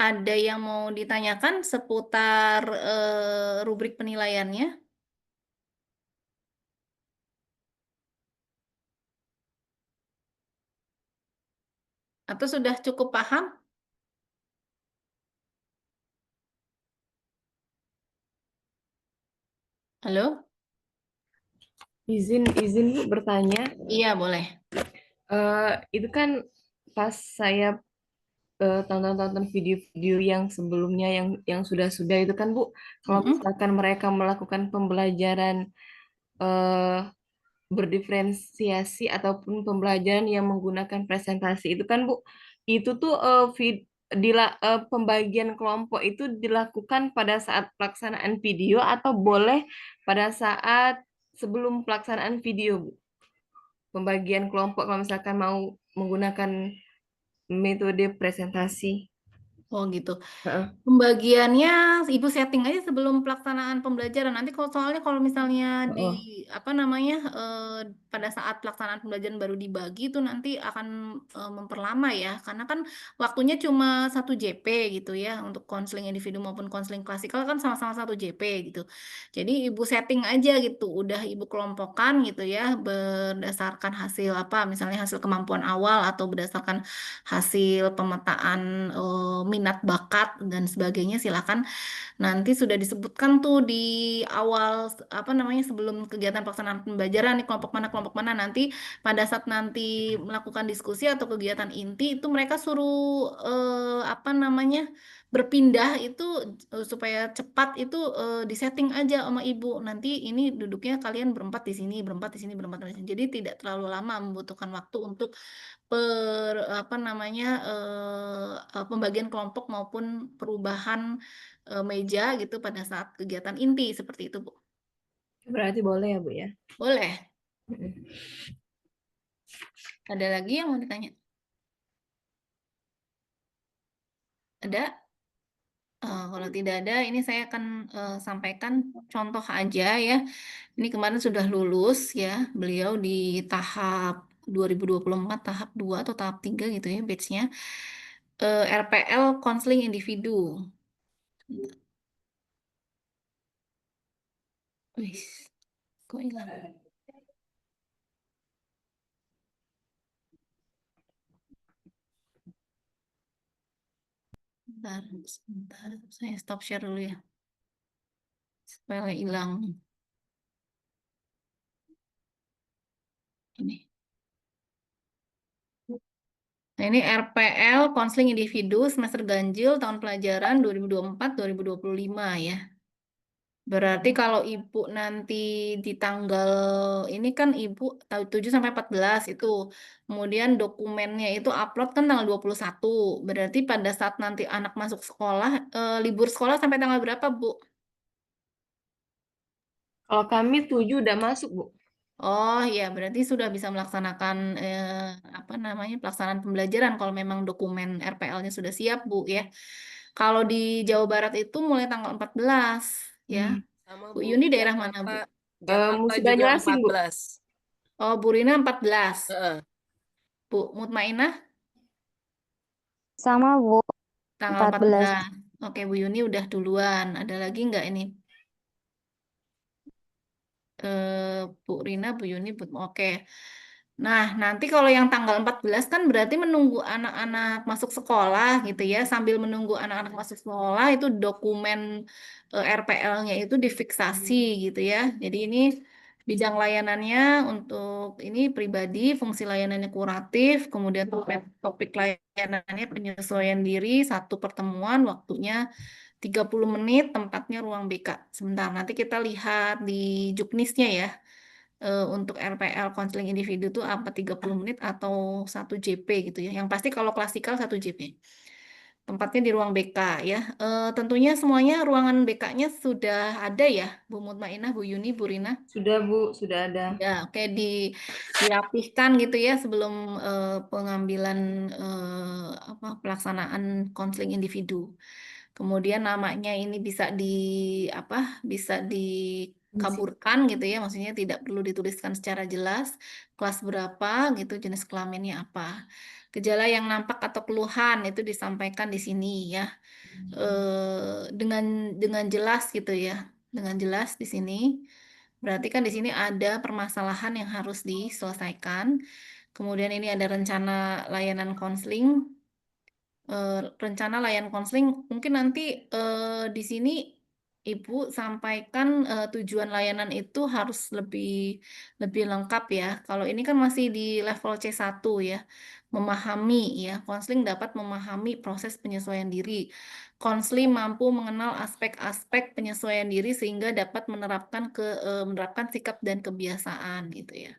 Ada yang mau ditanyakan seputar rubrik penilaiannya? Atau sudah cukup paham? Halo? Izin Bu bertanya. Iya, boleh. Itu kan pas saya tonton video-video yang sebelumnya yang sudah-sudah itu kan Bu, kalau misalkan mereka melakukan pembelajaran eh, berdiferensiasi ataupun pembelajaran yang menggunakan presentasi itu kan Bu, itu tuh pembagian kelompok itu dilakukan pada saat pelaksanaan video atau boleh pada saat sebelum pelaksanaan video Bu? Pembagian kelompok kalau misalkan mau menggunakan metode presentasi. Oh gitu. Heeh. Pembagiannya Ibu setting aja sebelum pelaksanaan pembelajaran. Nanti soalnya kalau misalnya di Oh. apa namanya pada saat pelaksanaan pembelajaran baru dibagi itu nanti akan memperlama ya, karena kan waktunya cuma 1 JP gitu ya untuk konseling individu maupun konseling klasikal kan sama-sama 1 JP gitu. Jadi Ibu setting aja gitu, udah Ibu kelompokkan gitu ya berdasarkan hasil apa, misalnya hasil kemampuan awal atau berdasarkan hasil pemetaan minat bakat dan sebagainya. Silakan nanti sudah disebutkan tuh di awal apa namanya sebelum kegiatan pelaksanaan pembelajaran nih kelompok mana nanti pada saat nanti melakukan diskusi atau kegiatan inti itu mereka suruh apa namanya berpindah itu supaya cepat itu disetting aja sama ibu. Nanti ini duduknya kalian berempat di sini, berempat di sini, berempat di sini. Jadi tidak terlalu lama membutuhkan waktu untuk apa namanya pembagian kelompok maupun perubahan meja gitu pada saat kegiatan inti seperti itu, Bu. Berarti boleh ya, Bu ya? Boleh. Mm-mm. Ada lagi yang mau ditanya? Ada? Kalau tidak ada, ini saya akan sampaikan contoh aja ya. Ini kemarin sudah lulus ya, beliau di tahap 2024, tahap 2 atau tahap 3 gitu ya, batch-nya. RPL Konseling Individu. Wih, kok hilang? Bentar, sebentar. Saya stop share dulu ya. Supaya nggak hilang. Ini. Nah, ini RPL Konseling Individu semester ganjil tahun pelajaran 2024-2025 ya. Berarti kalau ibu nanti di tanggal ini kan ibu 7 sampai 14 itu. Kemudian dokumennya itu upload kan tanggal 21. Berarti pada saat nanti anak masuk sekolah, libur sekolah sampai tanggal berapa, Bu? Kalau kami 7 udah masuk, Bu. Oh ya, berarti sudah bisa melaksanakan apa namanya pelaksanaan pembelajaran kalau memang dokumen RPL-nya sudah siap, Bu ya. Kalau di Jawa Barat itu mulai tanggal 14 ya. Sama Bu Bu, Yuni daerah mana, Bu? Jakarta Sudah juga jelasin, Bu. 14. Oh, Bu Rina 14. Heeh. Bu Mutmainah Sama Bu, tanggal 14. 14. Oke, Bu Yuni udah duluan. Ada lagi nggak ini? Bu Rina, Bu Yuni, oke. Nah, nanti kalau yang tanggal 14 kan berarti menunggu anak-anak masuk sekolah gitu ya. Sambil menunggu anak-anak masuk sekolah itu dokumen RPL-nya itu difiksasi gitu ya. Jadi ini bidang layanannya untuk ini pribadi, fungsi layanannya kuratif, kemudian topik layanannya penyesuaian diri, satu pertemuan, waktunya 30 menit, tempatnya ruang BK. Sebentar, nanti kita lihat di juknisnya ya. Untuk RPL konseling individu itu apa 30 menit atau 1 JP gitu ya. Yang pasti kalau klasikal 1 JP. Tempatnya di ruang BK ya. Tentunya semuanya ruangan BK-nya sudah ada ya, Bu Mutmainah, Bu Yuni, Bu Rina. Sudah, Bu, sudah ada. Ya, oke dirapihkan gitu ya sebelum pengambilan apa pelaksanaan konseling individu. Kemudian namanya ini bisa di apa? Bisa dikaburkan gitu ya, maksudnya tidak perlu dituliskan secara jelas kelas berapa gitu, jenis kelaminnya apa. Gejala yang nampak atau keluhan itu disampaikan di sini ya. Dengan jelas gitu ya. Dengan jelas di sini. Berarti kan di sini ada permasalahan yang harus diselesaikan. Kemudian ini ada rencana layanan konseling, rencana layanan konseling. Mungkin nanti di sini Ibu sampaikan tujuan layanan itu harus lebih lebih lengkap ya. Kalau ini kan masih di level C1 ya. Memahami ya, konseling dapat memahami proses penyesuaian diri. Konseling mampu mengenal aspek-aspek penyesuaian diri sehingga dapat menerapkan sikap dan kebiasaan gitu ya.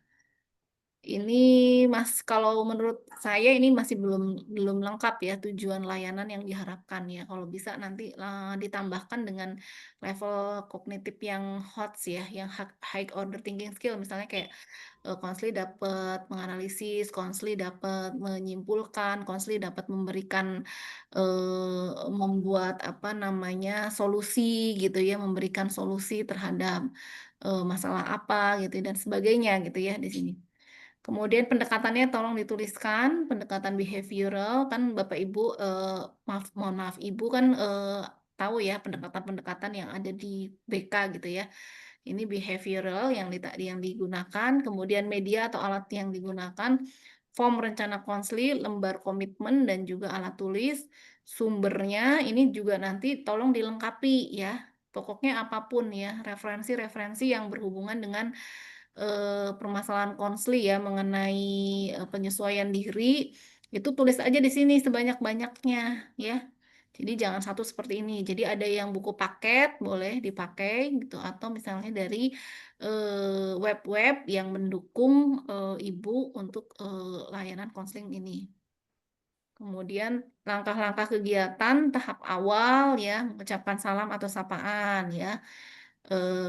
Ini Mas, kalau menurut saya ini masih belum belum lengkap ya tujuan layanan yang diharapkan ya. Kalau bisa nanti ditambahkan dengan level kognitif yang hot ya, yang high order thinking skill, misalnya kayak konseli dapat menganalisis, konseli dapat menyimpulkan, konseli dapat memberikan membuat apa namanya solusi gitu ya, memberikan solusi terhadap masalah apa gitu dan sebagainya gitu ya di sini. Kemudian pendekatannya tolong dituliskan, pendekatan behavioral kan Bapak Ibu, mohon maaf Ibu kan tahu ya pendekatan-pendekatan yang ada di BK gitu ya. Ini behavioral yang digunakan, kemudian media atau alat yang digunakan, form rencana konseli, lembar komitmen dan juga alat tulis. Sumbernya ini juga nanti tolong dilengkapi ya. Pokoknya apapun ya, referensi-referensi yang berhubungan dengan permasalahan konseli ya mengenai penyesuaian diri itu tulis aja di sini sebanyak-banyaknya ya. Jadi jangan satu seperti ini. Jadi ada yang buku paket boleh dipakai gitu, atau misalnya dari web-web yang mendukung ibu untuk layanan konseling ini. Kemudian langkah-langkah kegiatan tahap awal ya, mengucapkan salam atau sapaan ya.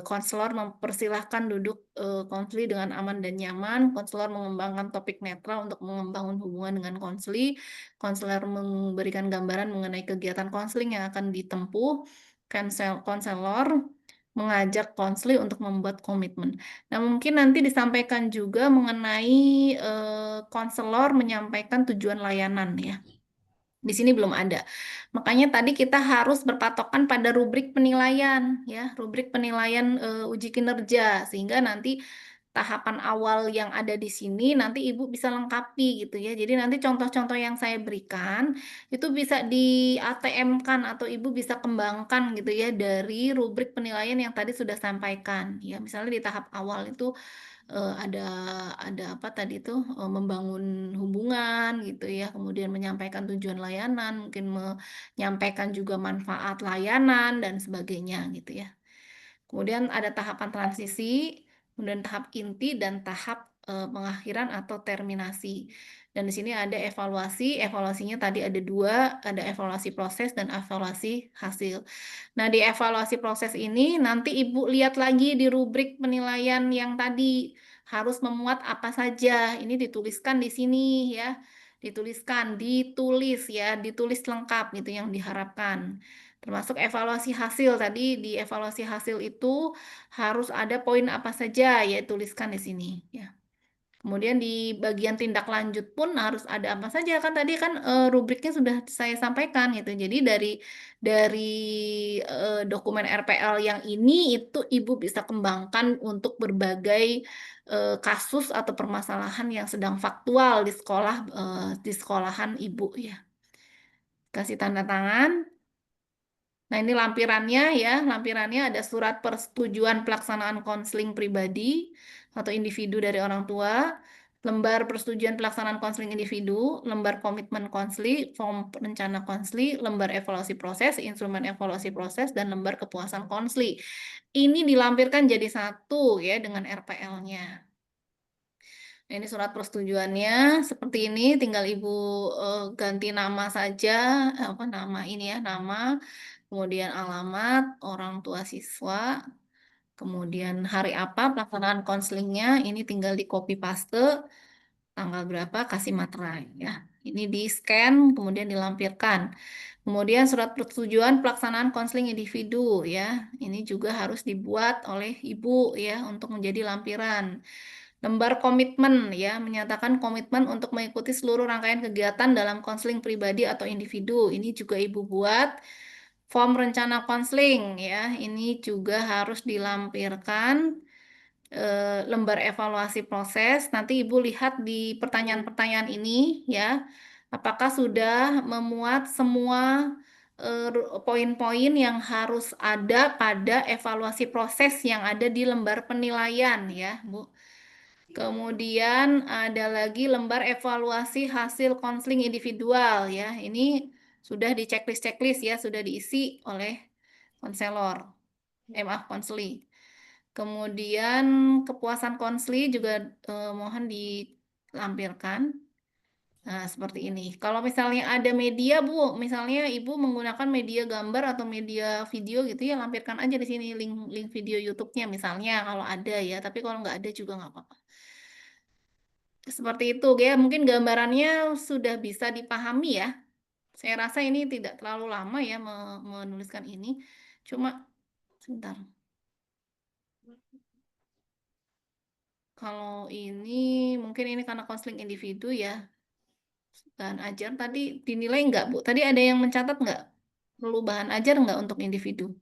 Konselor mempersilahkan duduk konseli dengan aman dan nyaman. Konselor mengembangkan topik netral untuk membangun hubungan dengan konseli. Konselor memberikan gambaran mengenai kegiatan konseling yang akan ditempuh. Konselor mengajak konseli untuk membuat komitmen. Nah, mungkin nanti disampaikan juga mengenai konselor menyampaikan tujuan layanan ya. Di sini belum ada. Makanya tadi kita harus berpatokan pada rubrik penilaian ya, rubrik penilaian uji kinerja sehingga nanti tahapan awal yang ada di sini nanti Ibu bisa lengkapi gitu ya. Jadi nanti contoh-contoh yang saya berikan itu bisa di ATM-kan atau Ibu bisa kembangkan gitu ya dari rubrik penilaian yang tadi sudah sampaikan ya. Misalnya di tahap awal itu ada apa tadi itu membangun hubungan gitu ya, kemudian menyampaikan tujuan layanan, mungkin menyampaikan juga manfaat layanan dan sebagainya gitu ya. Kemudian ada tahapan transisi, kemudian tahap inti dan tahap pengakhiran atau terminasi. Dan di sini ada evaluasi, evaluasinya tadi ada dua, ada evaluasi proses dan evaluasi hasil. Nah, di evaluasi proses ini nanti Ibu lihat lagi di rubrik penilaian yang tadi harus memuat apa saja. Ini dituliskan di sini ya. Ditulis ya, ditulis lengkap gitu yang diharapkan. Termasuk evaluasi hasil tadi, di evaluasi hasil itu harus ada poin apa saja ya tuliskan di sini ya. Kemudian di bagian tindak lanjut pun harus ada apa saja kan tadi kan rubriknya sudah saya sampaikan gitu. Jadi dari dokumen RPL yang ini itu Ibu bisa kembangkan untuk berbagai kasus atau permasalahan yang sedang faktual di sekolah di sekolahan Ibu ya. Kasih tanda tangan. Nah, ini lampirannya ya. Lampirannya ada surat persetujuan pelaksanaan konseling pribadi atau individu dari orang tua, lembar persetujuan pelaksanaan konseling individu, lembar komitmen konseli, form rencana konseli, lembar evaluasi proses, instrumen evaluasi proses, dan lembar kepuasan konseli. Ini dilampirkan jadi satu ya dengan RPL-nya. Nah, ini surat persetujuannya seperti ini, tinggal Ibu ganti nama saja, apa nama ini ya, nama, kemudian alamat, orang tua siswa, kemudian hari apa pelaksanaan konselingnya, ini tinggal di copy paste, tanggal berapa, kasih materai ya. Ini di scan, kemudian dilampirkan. Kemudian surat persetujuan pelaksanaan konseling individu ya, ini juga harus dibuat oleh Ibu ya untuk menjadi lampiran. Lembar komitmen ya, menyatakan komitmen untuk mengikuti seluruh rangkaian kegiatan dalam konseling pribadi atau individu. Ini juga Ibu buat. Form rencana konseling ya, ini juga harus dilampirkan. Lembar evaluasi proses. Nanti Ibu lihat di pertanyaan-pertanyaan ini ya, apakah sudah memuat semua poin-poin yang harus ada pada evaluasi proses yang ada di lembar penilaian ya, Bu. Kemudian ada lagi lembar evaluasi hasil konseling individual ya. Ini sudah di checklist ya, sudah diisi oleh konselor. Maaf, konseli. Kemudian kepuasan konseli juga mohon dilampirkan. Nah, seperti ini. Kalau misalnya ada media, Bu, misalnya Ibu menggunakan media gambar atau media video gitu ya, lampirkan aja di sini link video YouTube-nya misalnya kalau ada ya. Tapi kalau nggak ada juga nggak apa-apa. Seperti itu ya, mungkin gambarannya sudah bisa dipahami ya. Saya rasa ini tidak terlalu lama ya menuliskan ini. Cuma sebentar. Kalau ini mungkin ini karena konseling individu ya. Bahan ajar tadi dinilai nggak, Bu? Tadi ada yang mencatat nggak? Perlu bahan ajar nggak untuk individu?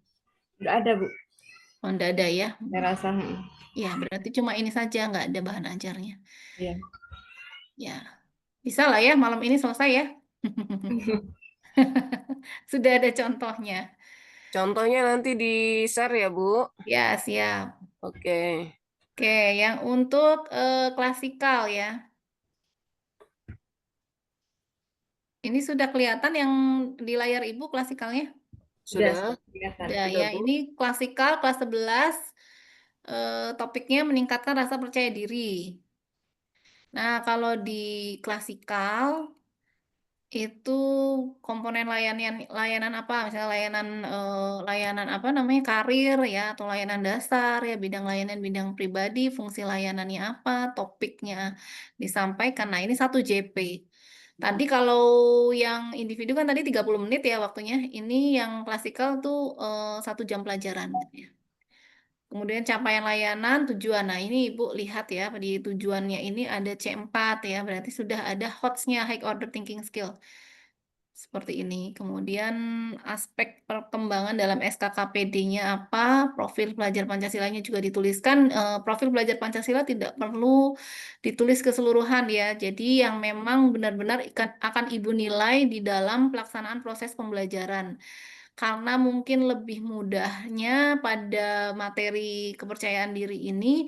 Udah ada, Bu. Oh, nggak ada ya. Saya rasa. Ya, berarti cuma ini saja, nggak ada bahan ajarnya. Iya. Ya, bisa lah ya, malam ini selesai ya. Sudah ada contohnya. Contohnya nanti di-share ya, Bu. Ya, siap. Oke. Oke, yang untuk klasikal ya. Ini sudah kelihatan yang di layar Ibu klasikalnya? Sudah Sudah, kelihatan. Udah sudah, ya, Bu. ini klasikal kelas 11, topiknya meningkatkan rasa percaya diri. Nah, kalau di klasikal itu komponen layanan apa? Misalnya layanan apa namanya, karir ya, atau layanan dasar ya, bidang layanan bidang pribadi, fungsi layanannya apa, topiknya disampaikan. Nah, ini 1 JP. Tadi kalau yang individu kan tadi 30 menit ya waktunya. Ini yang klasikal tuh 1 jam pelajaran gitu ya. Kemudian capaian layanan, tujuan. Nah, ini Ibu lihat ya, di tujuannya ini ada C4 ya, berarti sudah ada HOTS-nya, High Order Thinking Skill. Seperti ini. Kemudian aspek perkembangan dalam SKKPD-nya apa, profil pelajar Pancasilanya juga dituliskan. Profil pelajar Pancasila tidak perlu ditulis keseluruhan ya. Jadi yang memang benar-benar akan Ibu nilai di dalam pelaksanaan proses pembelajaran. Karena mungkin lebih mudahnya pada materi kepercayaan diri ini,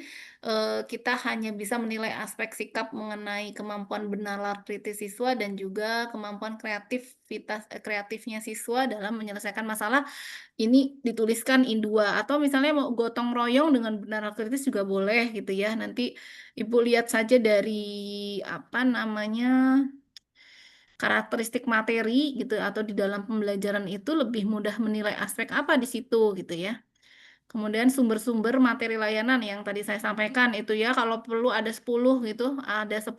kita hanya bisa menilai aspek sikap mengenai kemampuan bernalar kritis siswa dan juga kemampuan kreatifnya siswa dalam menyelesaikan masalah. Ini dituliskan in 2 atau misalnya mau gotong royong dengan bernalar kritis juga boleh gitu ya. Nanti Ibu lihat saja dari apa namanya, karakteristik materi gitu atau di dalam pembelajaran itu lebih mudah menilai aspek apa di situ gitu ya. Kemudian sumber-sumber materi layanan yang tadi saya sampaikan itu ya, kalau perlu ada 10 gitu, ada 10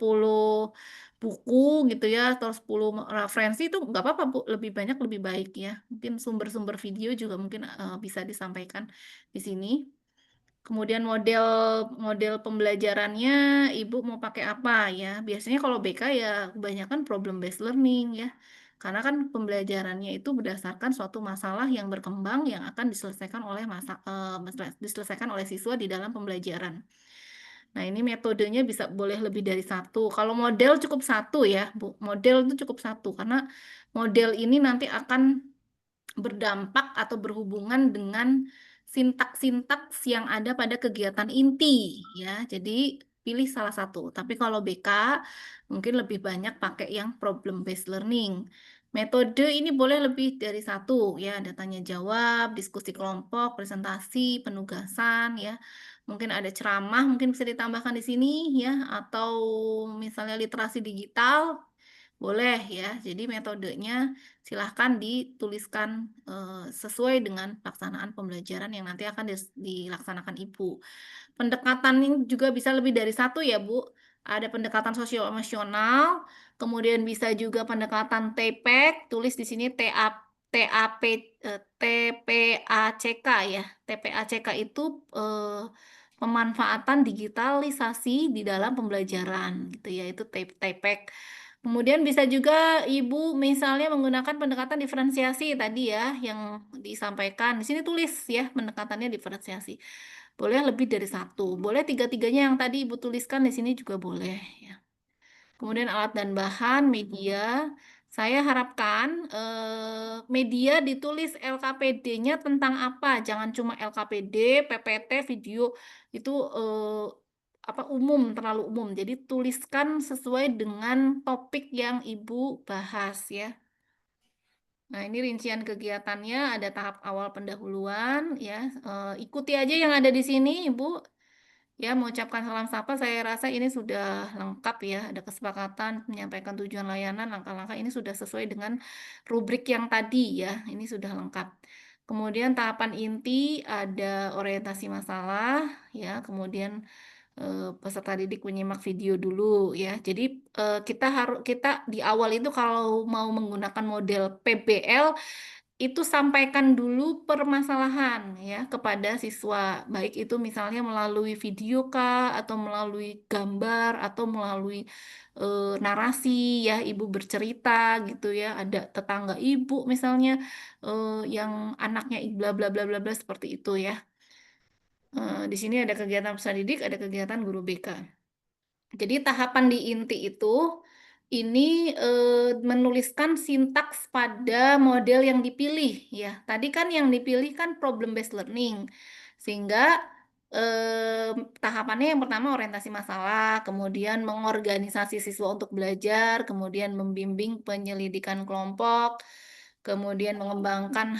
buku gitu ya, atau 10 referensi itu nggak apa-apa Bu, lebih banyak lebih baik ya. Mungkin sumber-sumber video juga mungkin bisa disampaikan di sini. Kemudian model model pembelajarannya Ibu mau pakai apa ya? Biasanya kalau BK ya kebanyakan problem based learning ya. Karena kan pembelajarannya itu berdasarkan suatu masalah yang berkembang yang akan diselesaikan oleh diselesaikan oleh siswa di dalam pembelajaran. Nah, ini metodenya bisa boleh lebih dari 1. Kalau model cukup 1 ya, Bu. Model itu cukup 1 karena model ini nanti akan berdampak atau berhubungan dengan sintaks-sintaks yang ada pada kegiatan inti ya. Jadi pilih salah satu. Tapi kalau BK mungkin lebih banyak pakai yang problem based learning. Metode ini boleh lebih dari 1 ya, ada tanya jawab, diskusi kelompok, presentasi, penugasan ya. Mungkin ada ceramah, mungkin bisa ditambahkan di sini ya, atau misalnya literasi digital boleh ya. Jadi metodenya silahkan dituliskan sesuai dengan pelaksanaan pembelajaran yang nanti akan dilaksanakan Ibu. Pendekatan ini juga bisa lebih dari 1 ya Bu. Ada pendekatan sosio-emosional, kemudian bisa juga pendekatan TPEC, tulis di sini TAP, TPACK ya. TPACK itu pemanfaatan digitalisasi di dalam pembelajaran gitu ya, itu TPEC. Kemudian bisa juga Ibu misalnya menggunakan pendekatan diferensiasi tadi ya yang disampaikan. Di sini tulis ya pendekatannya diferensiasi. Boleh lebih dari 1. Boleh 3-tiganya yang tadi Ibu tuliskan di sini juga boleh ya. Kemudian alat dan bahan, media. Saya harapkan media ditulis LKPD-nya tentang apa. Jangan cuma LKPD, PPT, video itu terlalu umum. Jadi tuliskan sesuai dengan topik yang Ibu bahas ya. Nah, ini rincian kegiatannya, ada tahap awal pendahuluan ya. Ikuti aja yang ada di sini, Ibu. Ya, mengucapkan salam sapa, saya rasa ini sudah lengkap ya. Ada kesepakatan menyampaikan tujuan layanan, langkah-langkah ini sudah sesuai dengan rubrik yang tadi ya. Ini sudah lengkap. Kemudian tahapan inti ada orientasi masalah ya. Kemudian peserta didik menyimak video dulu ya. Jadi kita di awal itu kalau mau menggunakan model PBL itu sampaikan dulu permasalahan ya kepada siswa, baik itu misalnya melalui video kah, atau melalui gambar, atau melalui narasi ya, ibu bercerita gitu ya, ada tetangga ibu misalnya yang anaknya bla bla bla bla bla seperti itu ya. Di sini ada kegiatan peserta didik, ada kegiatan guru BK. Jadi tahapan di inti itu ini menuliskan sintaks pada model yang dipilih ya. Tadi kan yang dipilih kan problem based learning. Sehingga tahapannya yang pertama orientasi masalah, kemudian mengorganisasi siswa untuk belajar, kemudian membimbing penyelidikan kelompok, kemudian mengembangkan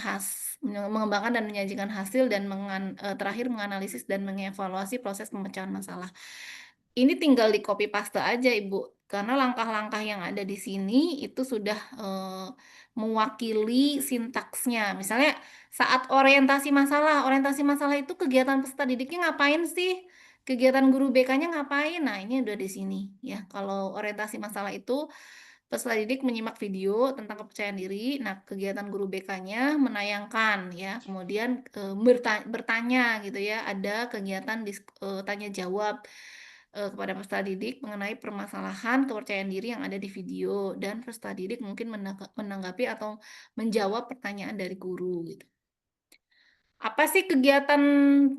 dan menyajikan hasil dan terakhir menganalisis dan mengevaluasi proses pemecahan masalah. Ini tinggal di copy paste aja Ibu, karena langkah-langkah yang ada di sini itu sudah, mewakili sintaksnya. Misalnya saat orientasi masalah itu kegiatan peserta didiknya ngapain sih? Kegiatan guru BK-nya ngapain? Nah, ini udah di sini ya. Kalau orientasi masalah itu peserta didik menyimak video tentang kepercayaan diri. Nah, kegiatan guru BK-nya menayangkan ya, kemudian bertanya gitu ya, ada kegiatan tanya jawab kepada peserta didik mengenai permasalahan kepercayaan diri yang ada di video dan peserta didik mungkin menanggapi atau menjawab pertanyaan dari guru gitu. Apa sih kegiatan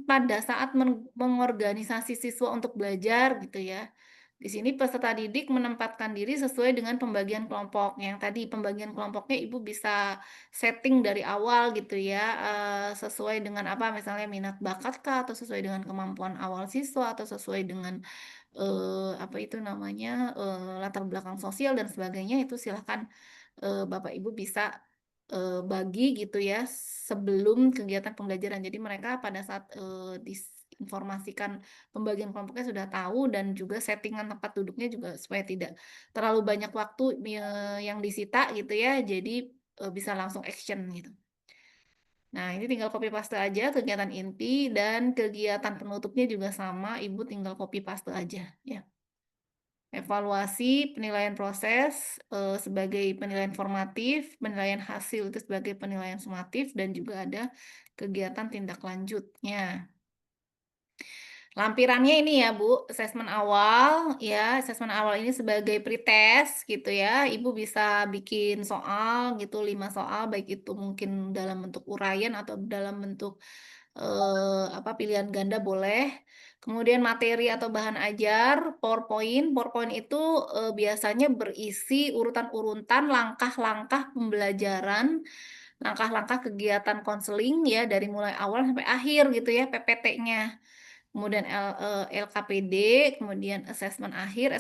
pada saat mengorganisasi siswa untuk belajar gitu ya. Di sini peserta didik menempatkan diri sesuai dengan pembagian kelompok. Yang tadi pembagian kelompoknya Ibu bisa setting dari awal gitu ya, sesuai dengan apa misalnya minat bakat kah, atau sesuai dengan kemampuan awal siswa, atau sesuai dengan apa itu namanya, latar belakang sosial dan sebagainya itu silahkan, Bapak Ibu bisa, bagi gitu ya sebelum kegiatan pembelajaran. Jadi mereka pada saat, diinformasikan pembagian kelompoknya sudah tahu dan juga settingan tempat duduknya juga supaya tidak terlalu banyak waktu yang disita gitu ya, jadi, bisa langsung action gitu. Nah, ini tinggal copy paste aja kegiatan inti dan kegiatan penutupnya juga sama, Ibu tinggal copy paste aja ya. Evaluasi penilaian proses, sebagai penilaian formatif, penilaian hasil itu sebagai penilaian sumatif, dan juga ada kegiatan tindak lanjutnya. Lampirannya ini ya Bu, asesmen awal ya, asesmen awal ini sebagai pretest gitu ya. Ibu bisa bikin soal gitu, 5 soal, baik itu mungkin dalam bentuk uraian atau dalam bentuk apa, pilihan ganda boleh. Kemudian materi atau bahan ajar, PowerPoint. PowerPoint itu, biasanya berisi urutan-urutan langkah-langkah pembelajaran, langkah-langkah kegiatan konseling ya, dari mulai awal sampai akhir gitu ya, PPT-nya. Kemudian LKPD, kemudian asesmen akhir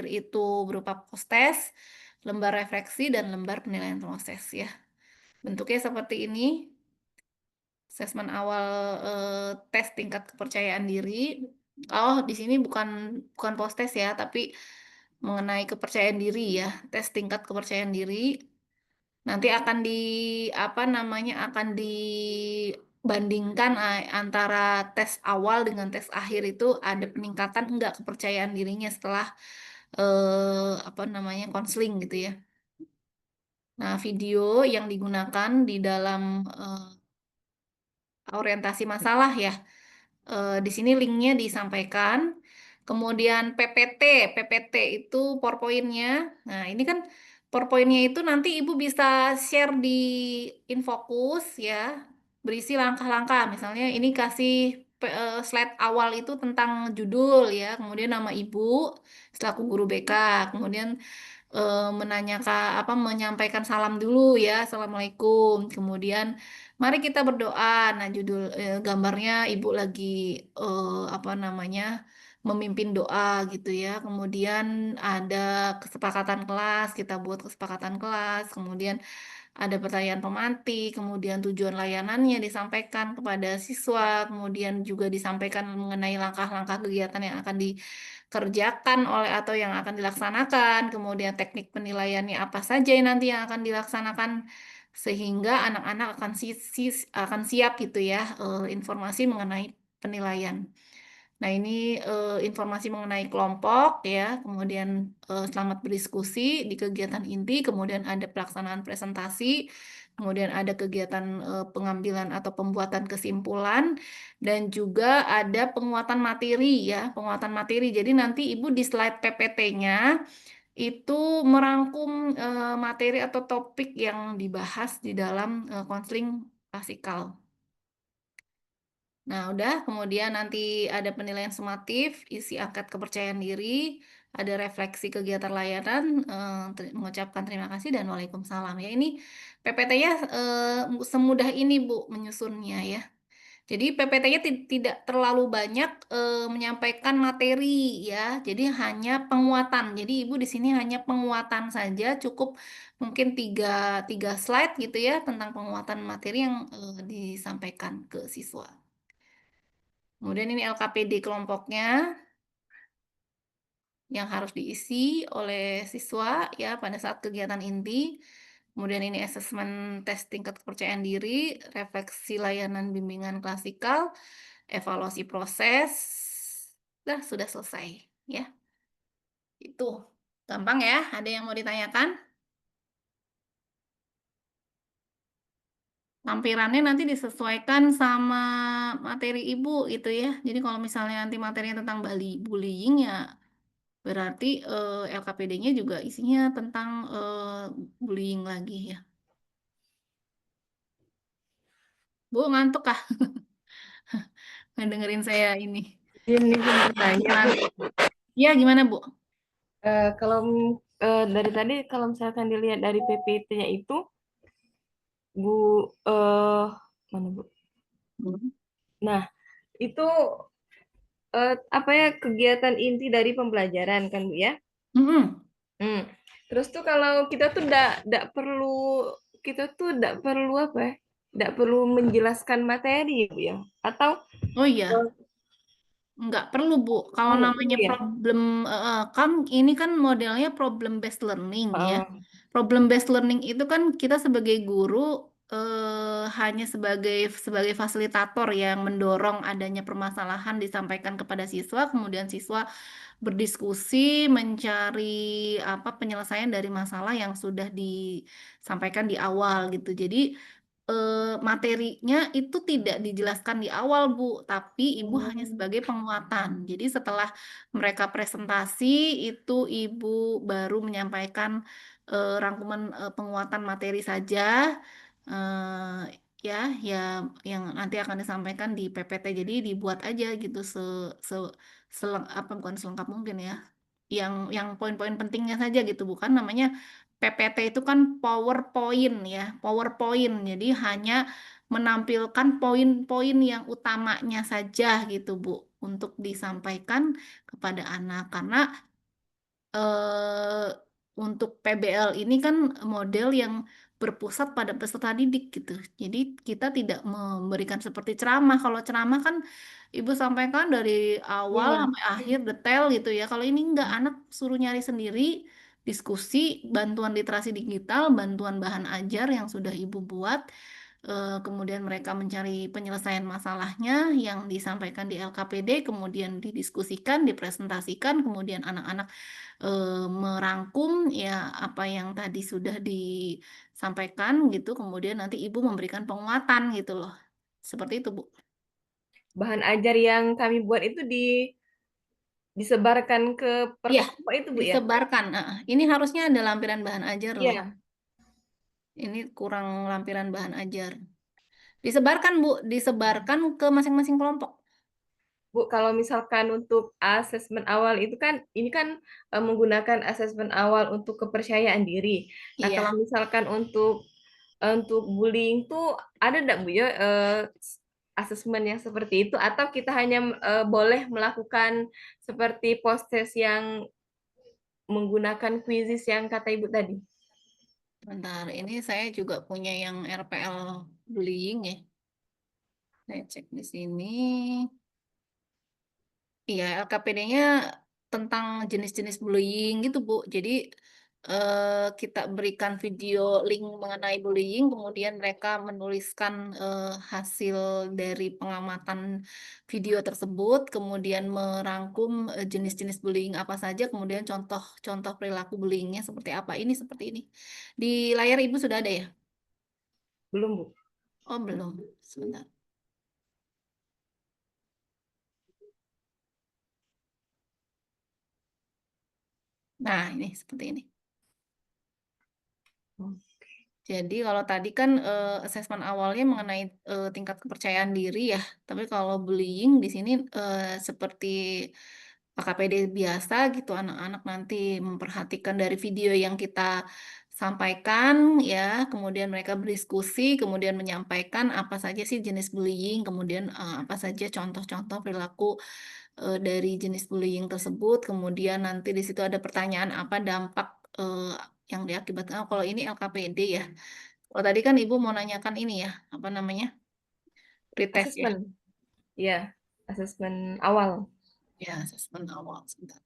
itu berupa post-test, lembar refleksi, dan lembar penilaian proses ya. Bentuknya seperti ini. Asesmen awal, tes tingkat kepercayaan diri. Oh, di sini bukan post-test ya, tapi mengenai kepercayaan diri ya, tes tingkat kepercayaan diri. Nanti akan apa namanya, akan dibandingkan, antara tes awal dengan tes akhir itu ada peningkatan enggak kepercayaan dirinya setelah, apa namanya, konseling gitu ya. Nah, video yang digunakan di dalam, orientasi masalah ya. Di sini linknya disampaikan. Kemudian PPT itu PowerPoint-nya. Nah, ini kan PowerPoint-nya itu nanti Ibu bisa share di Infocus ya, berisi langkah-langkah. Misalnya ini kasih slide awal itu tentang judul ya, kemudian nama Ibu selaku guru BK, kemudian menyampaikan salam dulu ya, "Assalamualaikum." Kemudian, "Mari kita berdoa." Nah, gambarnya Ibu lagi, apa namanya, memimpin doa gitu ya. Kemudian ada kesepakatan kelas, kita buat kesepakatan kelas, kemudian ada pertanyaan pemantik, kemudian tujuan layanannya disampaikan kepada siswa, kemudian juga disampaikan mengenai langkah-langkah kegiatan yang akan dikerjakan oleh atau yang akan dilaksanakan, kemudian teknik penilaiannya apa saja yang nanti yang akan dilaksanakan, sehingga anak-anak akan siap gitu ya, informasi mengenai penilaian. Nah, ini, informasi mengenai kelompok ya, kemudian, selamat berdiskusi di kegiatan inti, kemudian ada pelaksanaan presentasi, kemudian ada kegiatan, pengambilan atau pembuatan kesimpulan, dan juga ada penguatan materi ya, penguatan materi. Jadi nanti Ibu di slide PPT-nya itu merangkum, materi atau topik yang dibahas di dalam, konseling klasikal. Nah, udah, kemudian nanti ada penilaian sumatif, isi angket kepercayaan diri, ada refleksi kegiatan layanan, mengucapkan terima kasih dan waalaikumsalam. Ya, ini PPT-nya, semudah ini Bu menyusunnya ya. Jadi PPT-nya tidak terlalu banyak menyampaikan materi ya. Jadi hanya penguatan. Jadi Ibu di sini hanya penguatan saja, cukup mungkin tiga slide gitu ya tentang penguatan materi yang disampaikan ke siswa. Kemudian ini LKPD kelompoknya yang harus diisi oleh siswa ya pada saat kegiatan inti. Kemudian ini asesmen tes tingkat kepercayaan diri, refleksi layanan bimbingan klasikal, evaluasi proses. Nah, sudah selesai ya. Itu gampang ya. Ada yang mau ditanyakan? Lampirannya nanti disesuaikan sama materi Ibu itu ya. Jadi kalau misalnya nanti materinya tentang bullying ya berarti LKPD-nya juga isinya tentang bullying lagi ya. Bu, ngantuk kah? Ngedengerin saya ini. Ini mau tanya, Bu. Iya, gimana, Bu? Kalau dari tadi kalau misalkan dilihat dari PPT-nya itu, Bu, mana Bu? Hmm. Nah, itu apa ya kegiatan inti dari pembelajaran kan Bu ya? Mm-mm. Terus tuh kalau kita tuh tidak perlu apa ya? Tidak perlu menjelaskan materi ya Bu ya? Atau Oh iya, nggak perlu Bu. Kalau nggak perlu namanya ya? problem, kan ini kan modelnya problem based learning ya. Heeh. Problem based learning itu kan kita sebagai guru hanya sebagai fasilitator yang mendorong adanya permasalahan disampaikan kepada siswa, kemudian siswa berdiskusi mencari apa penyelesaian dari masalah yang sudah disampaikan di awal gitu. Jadi materinya itu tidak dijelaskan di awal, Bu, tapi Ibu hanya sebagai penguatan. Jadi setelah mereka presentasi itu Ibu baru menyampaikan rangkuman penguatan materi saja. Ya, ya yang nanti akan disampaikan di PPT. Jadi dibuat aja gitu se apa bukan selengkap mungkin ya. Yang poin-poin pentingnya saja gitu, bukan namanya PPT itu kan PowerPoint ya, PowerPoint. Jadi hanya menampilkan poin-poin yang utamanya saja gitu, Bu, untuk disampaikan kepada anak. Karena eh, untuk PBL ini kan model yang berpusat pada peserta didik gitu. Jadi kita tidak memberikan seperti ceramah. Kalau ceramah kan Ibu sampaikan dari awal Iya. sampai akhir detail gitu ya. Kalau ini enggak, anak suruh nyari sendiri, diskusi, bantuan literasi digital, bantuan bahan ajar yang sudah Ibu buat. Kemudian mereka mencari penyelesaian masalahnya yang disampaikan di LKPD, kemudian didiskusikan, dipresentasikan, kemudian anak-anak merangkum ya apa yang tadi sudah disampaikan gitu, kemudian nanti Ibu memberikan penguatan gitu loh. Seperti itu, Bu. Bahan ajar yang kami buat itu disebarkan ke per Iya, kelompok itu Bu ya? disebarkan. Ini harusnya ada lampiran bahan ajar loh. Iya. Ini kurang lampiran bahan ajar. Disebarkan, Bu, disebarkan ke masing-masing kelompok. Bu, kalau misalkan untuk asesmen awal itu kan, ini kan menggunakan asesmen awal untuk kepercayaan diri. Nah, kalau Iya. misalkan untuk bullying tuh ada enggak Bu ya asesmen yang seperti itu atau kita hanya boleh melakukan seperti post test yang menggunakan quizzes yang kata Ibu tadi? Bentar, ini saya juga punya yang RPL bullying ya. Saya cek di sini. Iya, LKPD-nya tentang jenis-jenis bullying gitu, Bu. Jadi kita berikan video link mengenai bullying, kemudian mereka menuliskan hasil dari pengamatan video tersebut, kemudian merangkum jenis-jenis bullying apa saja, kemudian contoh-contoh perilaku bullyingnya seperti apa. Ini seperti ini. Di layar Ibu sudah ada ya? Belum, Bu. Oh, belum. Sebentar. Nah, ini seperti ini. Jadi kalau tadi kan asesmen awalnya mengenai tingkat kepercayaan diri ya, tapi kalau bullying di sini seperti KKPD biasa gitu, anak-anak nanti memperhatikan dari video yang kita sampaikan ya, kemudian mereka berdiskusi, kemudian menyampaikan apa saja sih jenis bullying, kemudian apa saja contoh-contoh perilaku dari jenis bullying tersebut, kemudian nanti di situ ada pertanyaan apa dampak yang diakibatkan. Oh, kalau ini LKPD ya. Kalau tadi kan Ibu mau nanyakan ini ya, apa namanya? Pretest ya. Asesmen. Ya, asesmen awal. Ya, asesmen awal. Sebentar.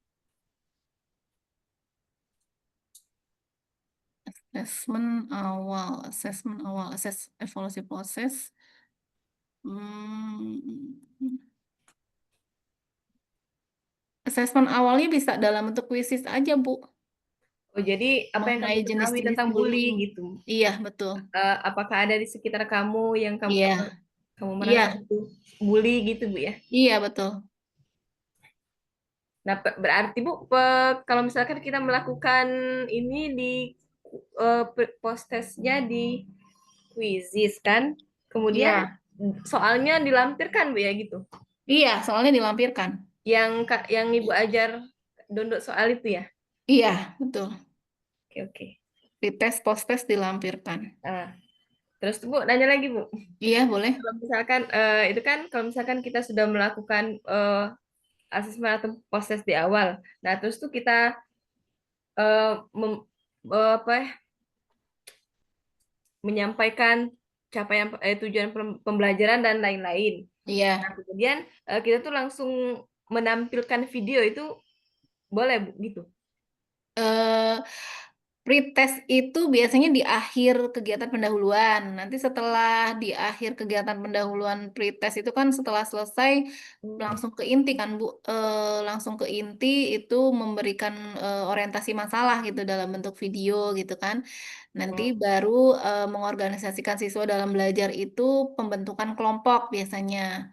Asesmen awal, evaluasi proses. Asesmen awalnya bisa dalam bentuk kuisis aja, Bu. Oh, jadi apa yang kamu Mengenai ketahui jenis-jenis tentang bullying. bullying gitu. Iya, betul. Apakah ada di sekitar kamu yang Iya, kamu merasa iya, itu bully gitu, Bu ya? iya, betul. Nah, berarti Bu, kalau misalkan kita melakukan ini di post testnya di Quizizz kan, kemudian Iya, soalnya dilampirkan Bu ya gitu. iya, soalnya dilampirkan. Yang Ibu ajar download soal itu ya? Iya, betul. Oke, oke. Pretest, post-test dilampirkan. Nah, terus Bu, nanya lagi Bu. Iya, boleh. Kalau misalkan itu kan kalau misalkan kita sudah melakukan asesmen atau proses di awal. Nah, terus tuh kita apa ya, menyampaikan capaian tujuan pembelajaran dan lain-lain. Iya. Nah, kemudian kita tuh langsung menampilkan video itu boleh Bu gitu. Eh, Pretest itu biasanya di akhir kegiatan pendahuluan. Nanti setelah di akhir kegiatan pendahuluan pretest itu kan setelah selesai langsung ke inti kan Bu. Langsung ke inti itu memberikan orientasi masalah gitu dalam bentuk video gitu kan. Nanti baru mengorganisasikan siswa dalam belajar itu pembentukan kelompok biasanya.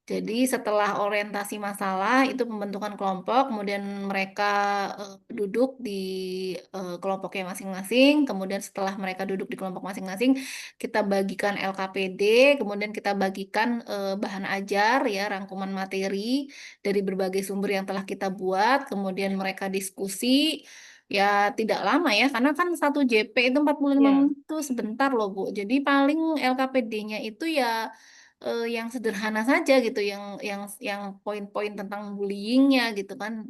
Jadi setelah orientasi masalah itu pembentukan kelompok, kemudian mereka duduk di kelompoknya masing-masing, kemudian setelah mereka duduk di kelompok masing-masing, kita bagikan LKPD, kemudian kita bagikan bahan ajar ya, rangkuman materi dari berbagai sumber yang telah kita buat, kemudian mereka diskusi. Ya tidak lama ya, karena kan satu JP itu 45 Ya, menit itu sebentar loh Bu. Jadi paling LKPD-nya itu ya yang sederhana saja gitu, yang poin-poin tentang bullyingnya gitu kan.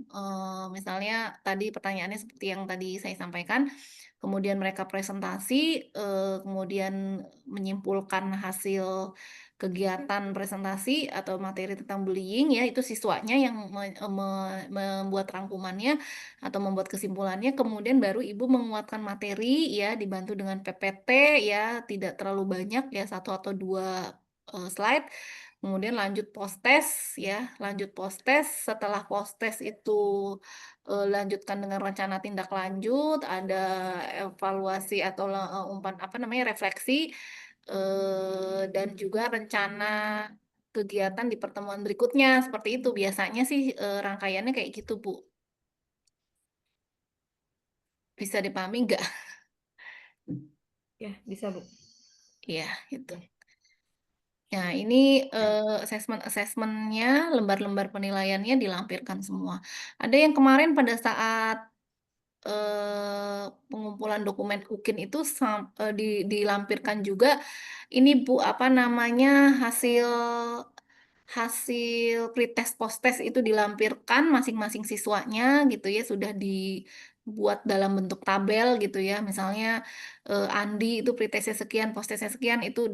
Misalnya tadi pertanyaannya seperti yang tadi saya sampaikan, kemudian mereka presentasi, kemudian menyimpulkan hasil kegiatan presentasi atau materi tentang bullying ya, itu siswanya yang membuat rangkumannya atau membuat kesimpulannya, kemudian baru ibu menguatkan materi ya, dibantu dengan PPT ya, tidak terlalu banyak ya, satu atau dua slide, kemudian lanjut post test ya, lanjut post test. Setelah post test itu lanjutkan dengan rencana tindak lanjut, ada evaluasi atau umpan apa namanya refleksi, dan juga rencana kegiatan di pertemuan berikutnya. Seperti itu biasanya sih rangkaiannya kayak gitu Bu. Bisa dipahami nggak? ya bisa Bu. Iya, itu. Ya, ini asesmennya, lembar-lembar penilaiannya dilampirkan semua. Ada yang kemarin pada saat pengumpulan dokumen UKIN itu dilampirkan juga ini Bu, apa namanya, hasil hasil pretest posttest itu dilampirkan masing-masing siswanya gitu ya, sudah dibuat dalam bentuk tabel gitu ya. Misalnya Andi itu pretestnya sekian, posttestnya sekian, itu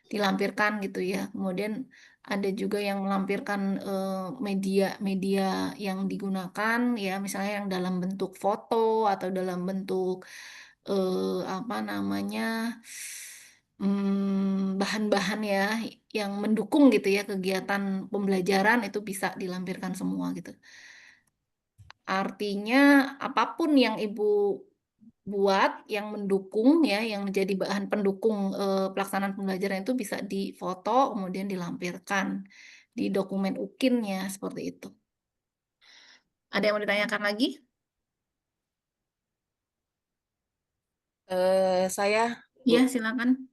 dilampirkan gitu ya. Kemudian ada juga yang melampirkan media-media yang digunakan ya, misalnya yang dalam bentuk foto atau dalam bentuk apa namanya, bahan-bahan ya yang mendukung gitu ya kegiatan pembelajaran itu bisa dilampirkan semua gitu. Artinya apapun yang Ibu buat yang mendukung ya, yang menjadi bahan pendukung pelaksanaan pembelajaran itu bisa difoto kemudian dilampirkan di dokumen UKIN-nya seperti itu. Ada yang mau ditanyakan lagi? Saya, Bu, Ya, silakan.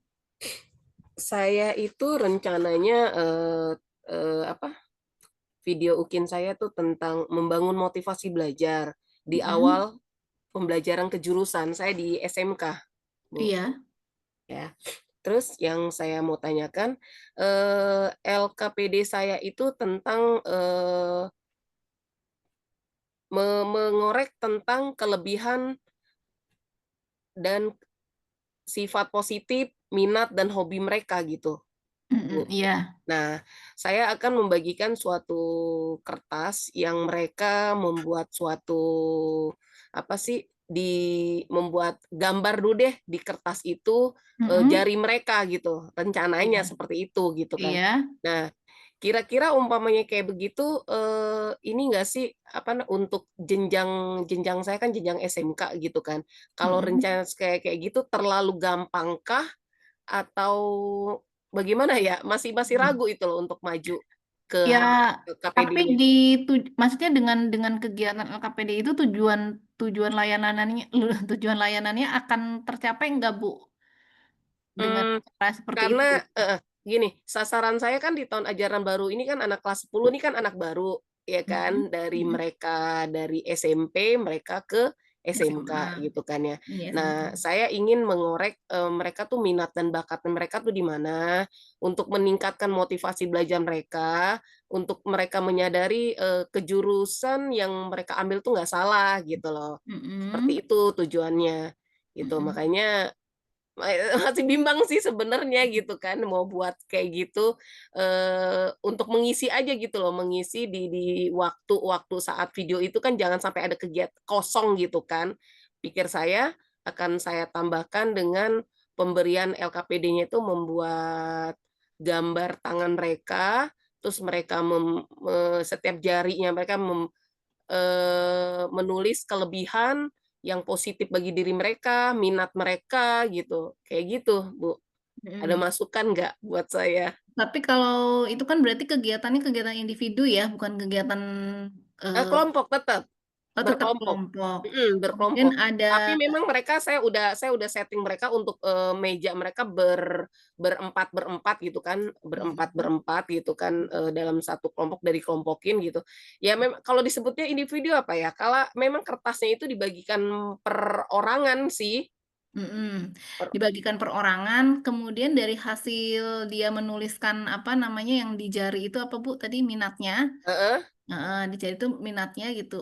saya itu rencananya apa? Video UKIN saya tuh tentang membangun motivasi belajar di Mm-mm. awal pembelajaran kejurusan, saya di SMK, Bu, Iya. ya. Terus yang saya mau tanyakan, LKPD saya itu tentang, mengorek tentang kelebihan dan sifat positif, minat, dan hobi mereka gitu, Bu. Iya. Nah, saya akan membagikan suatu kertas yang mereka membuat suatu apa sih, membuat gambar dulu deh di kertas itu, Mhm. jari mereka gitu, rencananya Iya. seperti itu gitu kan. Iya. Nah, kira-kira umpamanya kayak begitu, ini enggak sih, untuk jenjang jenjang saya kan jenjang SMK gitu kan. Kalau Mhm. rencana kayak gitu terlalu gampangkah atau bagaimana ya? Masih masih Mhm. ragu itu loh untuk maju ke Ya, tapi KPD-nya. maksudnya dengan kegiatan LKPD itu tujuan layanannya akan tercapai nggak, Bu? Dengan Mmm, cara seperti itu? karena gini, sasaran saya kan di tahun ajaran baru ini kan anak kelas 10 ini kan anak baru, ya Mhm. kan, dari Mhm. mereka dari SMP mereka ke SMA. SMK gitu kan ya. Iya, SMA. Nah, saya ingin mengorek, mereka tuh minat dan bakatnya mereka tuh di mana, untuk meningkatkan motivasi belajar mereka, untuk mereka menyadari, kejurusan yang mereka ambil tuh nggak salah gitu loh. Mhm. Seperti itu tujuannya, gitu. Mhm. Makanya masih bimbang sih sebenarnya gitu kan, mau buat kayak gitu, untuk mengisi aja gitu loh, mengisi di waktu-waktu saat video itu kan jangan sampai ada kosong gitu kan. Pikir saya, akan saya tambahkan dengan pemberian LKPD-nya itu membuat gambar tangan mereka, terus mereka setiap jarinya mereka menulis kelebihan yang positif bagi diri mereka, minat mereka gitu, kayak gitu, Bu. Ada Mhm. masukan nggak buat saya? Tapi kalau itu kan berarti kegiatannya kegiatan individu ya, bukan kegiatan, eee, Kelompok tetap, oh tetap berkelompok, kelompok. Kemudian berkelompok. ada Tapi memang mereka saya udah setting mereka untuk, meja mereka berempat-berempat gitu kan, mhm. berempat-berempat gitu kan, dalam satu kelompok dikelompokin gitu. Ya memang kalau disebutnya individu apa ya, kalau memang kertasnya itu dibagikan perorangan sih, Mhm, per dibagikan perorangan, kemudian dari hasil dia menuliskan, apa namanya, yang di jari itu apa, Bu, tadi minatnya? heeh, Heeh, di jari itu minatnya gitu,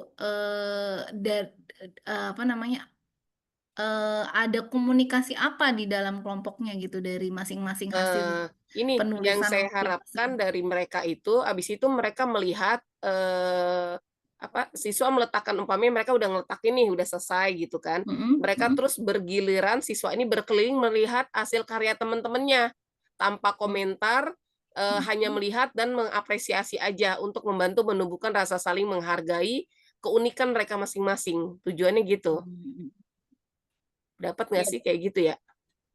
apa namanya, ada komunikasi apa di dalam kelompoknya gitu dari masing-masing hasil ini yang penulisan saya yang harapkan tersebut? dari mereka itu, habis itu mereka melihat, siswa meletakkan umpamanya mereka udah ngeletakin nih, udah selesai gitu kan. Mhm. Mereka Mhm. terus bergiliran siswa ini berkeliling melihat hasil karya teman-temannya, tanpa Mhm. komentar, hanya Mhm. melihat dan mengapresiasi aja untuk membantu menumbuhkan rasa saling menghargai keunikan mereka masing-masing, tujuannya gitu. Mhm. Dapat nggak Iya. sih kayak gitu ya?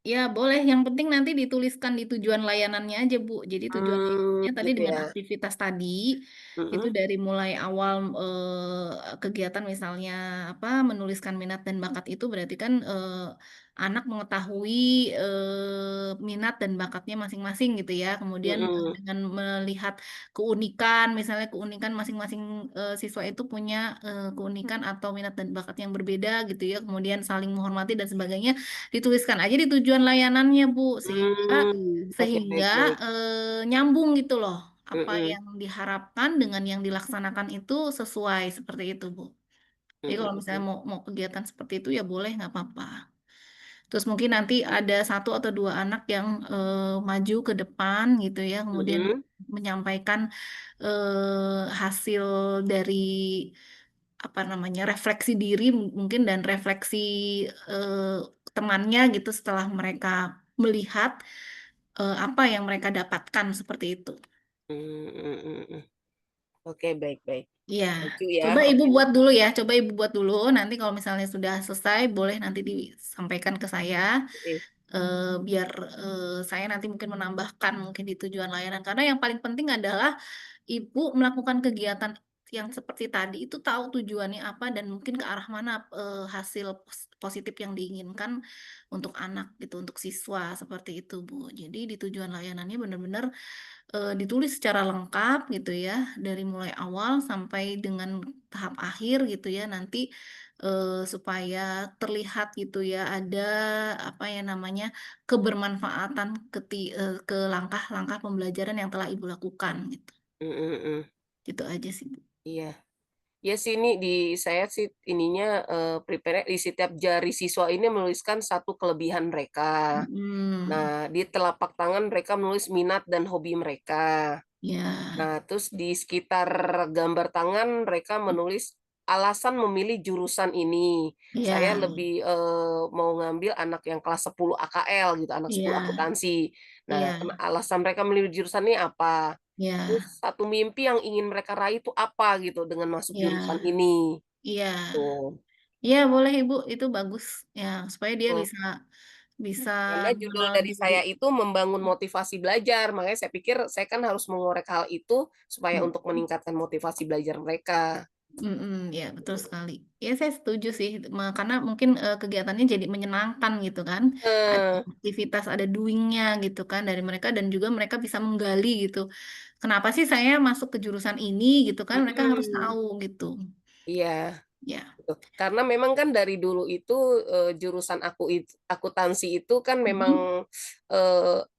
Ya boleh, yang penting nanti dituliskan di tujuan layanannya aja, Bu. Jadi tujuan layanannya tadi Gitu dengan ya? aktivitas tadi, itu Mhm, dari mulai awal, kegiatan misalnya, apa, menuliskan minat dan bakat itu berarti kan, anak mengetahui, minat dan bakatnya masing-masing gitu ya. Kemudian, mhm, dengan melihat keunikan, misalnya keunikan masing-masing, siswa itu punya, keunikan atau minat dan bakat yang berbeda gitu ya, kemudian saling menghormati dan sebagainya. Dituliskan aja di tujuan layanannya, Bu, sehingga oke, baik sehingga, baik, nyambung gitu loh, apa mhm, yang diharapkan dengan yang dilaksanakan itu sesuai, seperti itu, Bu. Jadi mhm kalau misalnya mhm, mau mau kegiatan seperti itu ya boleh, nggak apa-apa. Terus mungkin nanti ada satu atau 2 anak yang, maju ke depan gitu ya, kemudian mhm, menyampaikan, hasil dari, apa namanya, refleksi diri mungkin dan refleksi, eee, temannya gitu setelah mereka melihat, apa yang mereka dapatkan, seperti itu. mhm mhm. Oke, baik baik. Iya, Lucu ya, coba Ibu oke, buat dulu ya, coba Ibu buat dulu, nanti kalau misalnya sudah selesai boleh nanti disampaikan ke saya. oke, Biar, saya nanti mungkin menambahkan mungkin di tujuan layanan, karena yang paling penting adalah Ibu melakukan kegiatan yang seperti tadi itu tahu tujuannya apa dan mungkin ke arah mana, hasil positif yang diinginkan untuk anak gitu, untuk siswa, seperti itu, Bu. Jadi di tujuan layanannya benar-benar, ditulis secara lengkap gitu ya, dari mulai awal sampai dengan tahap akhir gitu ya, nanti, supaya terlihat gitu ya ada apa ya namanya, kebermanfaatan ke langkah-langkah pembelajaran yang telah Ibu lakukan gitu. Mhm mhm. Gitu aja sih, Bu. Iya. Ya sih ini saya sih ininya, prepare di setiap jari siswa ini menuliskan satu kelebihan mereka. Mhm. Nah, di telapak tangan mereka menulis minat dan hobi mereka. Iya. Nah, terus di sekitar gambar tangan mereka menulis alasan memilih jurusan ini. Saya Iya. lebih, mau ngambil anak yang kelas 10 AKL gitu, anak 10 Iya. akuntansi. Nah, Iya. alasan mereka memilih jurusan ini apa? Terus Iya. satu mimpi yang ingin mereka raih itu apa gitu dengan masuk jurusan Iya. ini, Iya. tuh. Iya boleh Ibu, itu bagus. Ya, supaya dia Mmm. bisa bisa Karena judul mengenal dari diri. saya itu membangun motivasi belajar, makanya saya pikir saya kan harus mengorek hal itu supaya untuk Mhm. meningkatkan motivasi belajar mereka. Mhm, ya betul sekali. Ya saya setuju sih, karena mungkin, kegiatannya jadi menyenangkan gitu kan, ada Heeh, aktivitas, ada doing-nya gitu kan dari mereka dan juga mereka bisa menggali gitu, kenapa sih saya masuk ke jurusan ini gitu kan, mereka harus mhm, tahu gitu. iya, Ya. betul. Karena memang kan dari dulu itu, jurusan akuntansi itu kan Mhm. memang,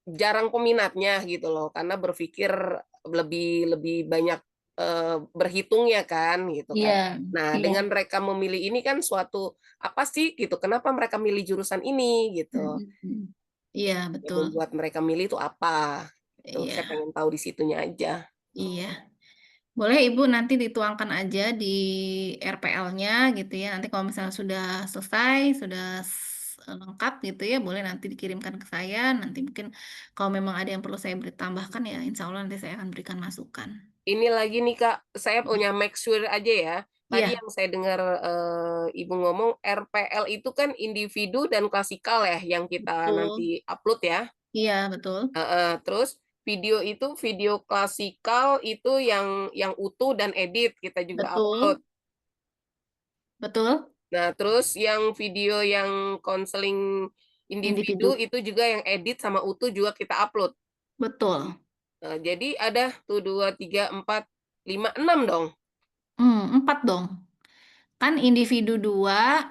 jarang peminatnya gitu loh, karena berpikir lebih lebih banyak, berhitungnya kan, gitu kan. Iya. Nah, Iya. dengan mereka memilih ini kan suatu, apa sih gitu, kenapa mereka milih jurusan ini, gitu. Mhm. Iya Yang betul. membuat mereka milih itu apa, gitu. Saya Iya. pengen tahu di situnya aja. Iya. Boleh Ibu nanti dituangkan aja di RPL-nya gitu ya. Nanti kalau misalnya sudah selesai, sudah lengkap gitu ya, boleh nanti dikirimkan ke saya. Nanti mungkin kalau memang ada yang perlu saya beri tambahkan ya, insya Allah nanti saya akan berikan masukan. Ini lagi nih Kak, saya punya make sure aja ya. Tadi Iya, yang saya dengar, Ibu ngomong RPL itu kan individu dan klasikal ya, yang kita betul. nanti upload ya? Iya, betul. Heeh, terus video itu video klasikal itu yang utuh dan edit kita juga upload. Betul. Betul. Nah, terus yang video yang konseling individu Individu. itu juga yang edit sama utuh juga kita upload. Betul. Jadi ada tuh 2, 3, 4, 5, 6 dong? 4 dong. Kan individu 2,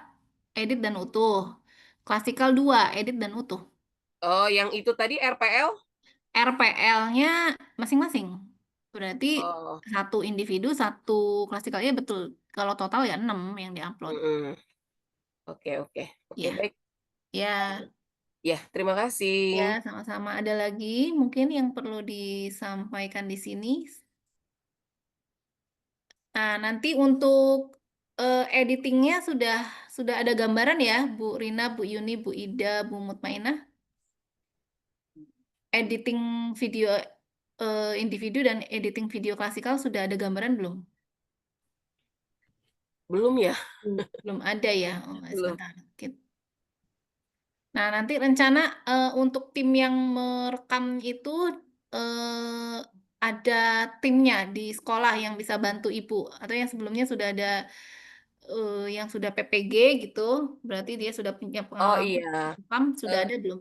edit dan utuh. Klasikal 2, edit dan utuh. Oh, yang itu tadi RPL? RPL-nya masing-masing. Berarti Oh, satu individu, satu klasikalnya betul. Kalau total ya 6 yang diupload. mhm. Oke oke. Oke, Ya, baik. ya, Ya, terima ya, kasih. sama-sama. Ada lagi mungkin yang perlu disampaikan di sini. Nah, nanti untuk editingnya sudah ada gambaran ya, Bu Rina, Bu Yuni, Bu Ida, Bu Mutmainah. Editing video individu dan editing video klasikal sudah ada gambaran belum? Belum ya? Belum ada ya. Oh, Belum. sebentar. Nah, nanti rencana untuk tim yang merekam itu eh, ada timnya di sekolah yang bisa bantu Ibu atau yang sebelumnya sudah ada yang sudah PPG gitu, berarti dia sudah punya Oh, pengalaman iya. merekam, sudah Eh, ada belum?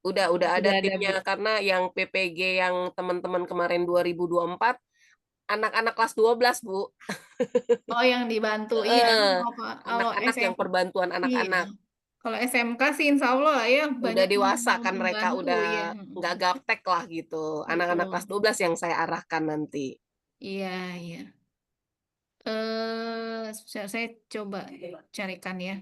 udah ada Sudah ada, timnya Bu. karena yang PPG yang teman-teman kemarin 2024 anak-anak kelas 12, Bu. Oh, yang dibantu. Iya, Heeh. kalau kalau Anak-anak yang perbantuan iya. anak-anak. Kalau SMK sih insya Allah lah ya Udah banyak yang dewasa mau kan mereka membantu udah ya. nggak gaptek lah gitu. Anak-anak kelas Betul. 12 yang saya arahkan nanti. Iya, iya. Saya coba carikan ya.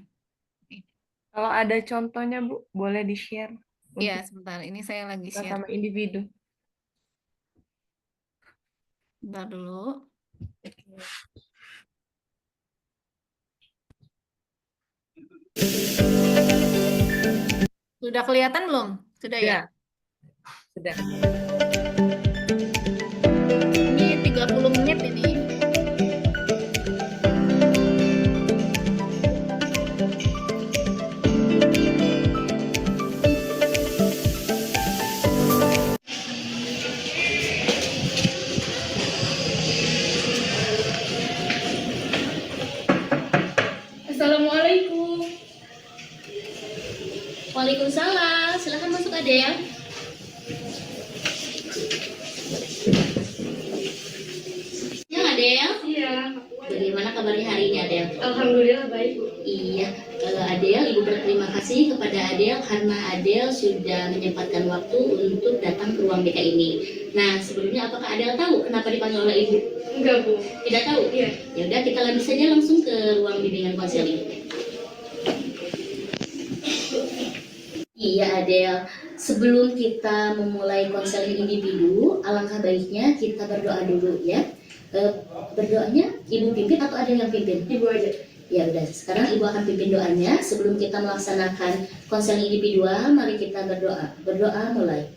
Kalau ada contohnya, Bu, boleh di-share Iya, untuk sebentar. Ini saya lagi share. sama individu. Bentar dulu. Sudah kelihatan belum? Sudah ya? Sudah, sudah. Ini 30 menit ini. Assalamualaikum. Waalaikumsalam. Silahkan masuk Adel. Ya Adel. Iya, Bagaimana kabarnya hari ini Adel? alhamdulillah baik, Bu. Iya, Adel, Ibu berterima kasih kepada Adel karena Adel sudah menyempatkan waktu untuk datang ke ruang BK ini. Nah, sebelumnya apakah Adel tahu kenapa dipanggil oleh Ibu? Enggak, Bu. Tidak tahu? Iya. Ya udah, kita lanjut saja langsung ke ruang bimbingan konseling. Iya, Adel. Sebelum kita memulai konseling individu, alangkah baiknya kita berdoa dulu ya. Berdoanya Ibu pimpin atau ada yang pimpin? Ibu aja. Ya udah, sekarang Ibu akan pimpin doanya. Sebelum kita melaksanakan konseling individual, mari kita berdoa. Berdoa mulai.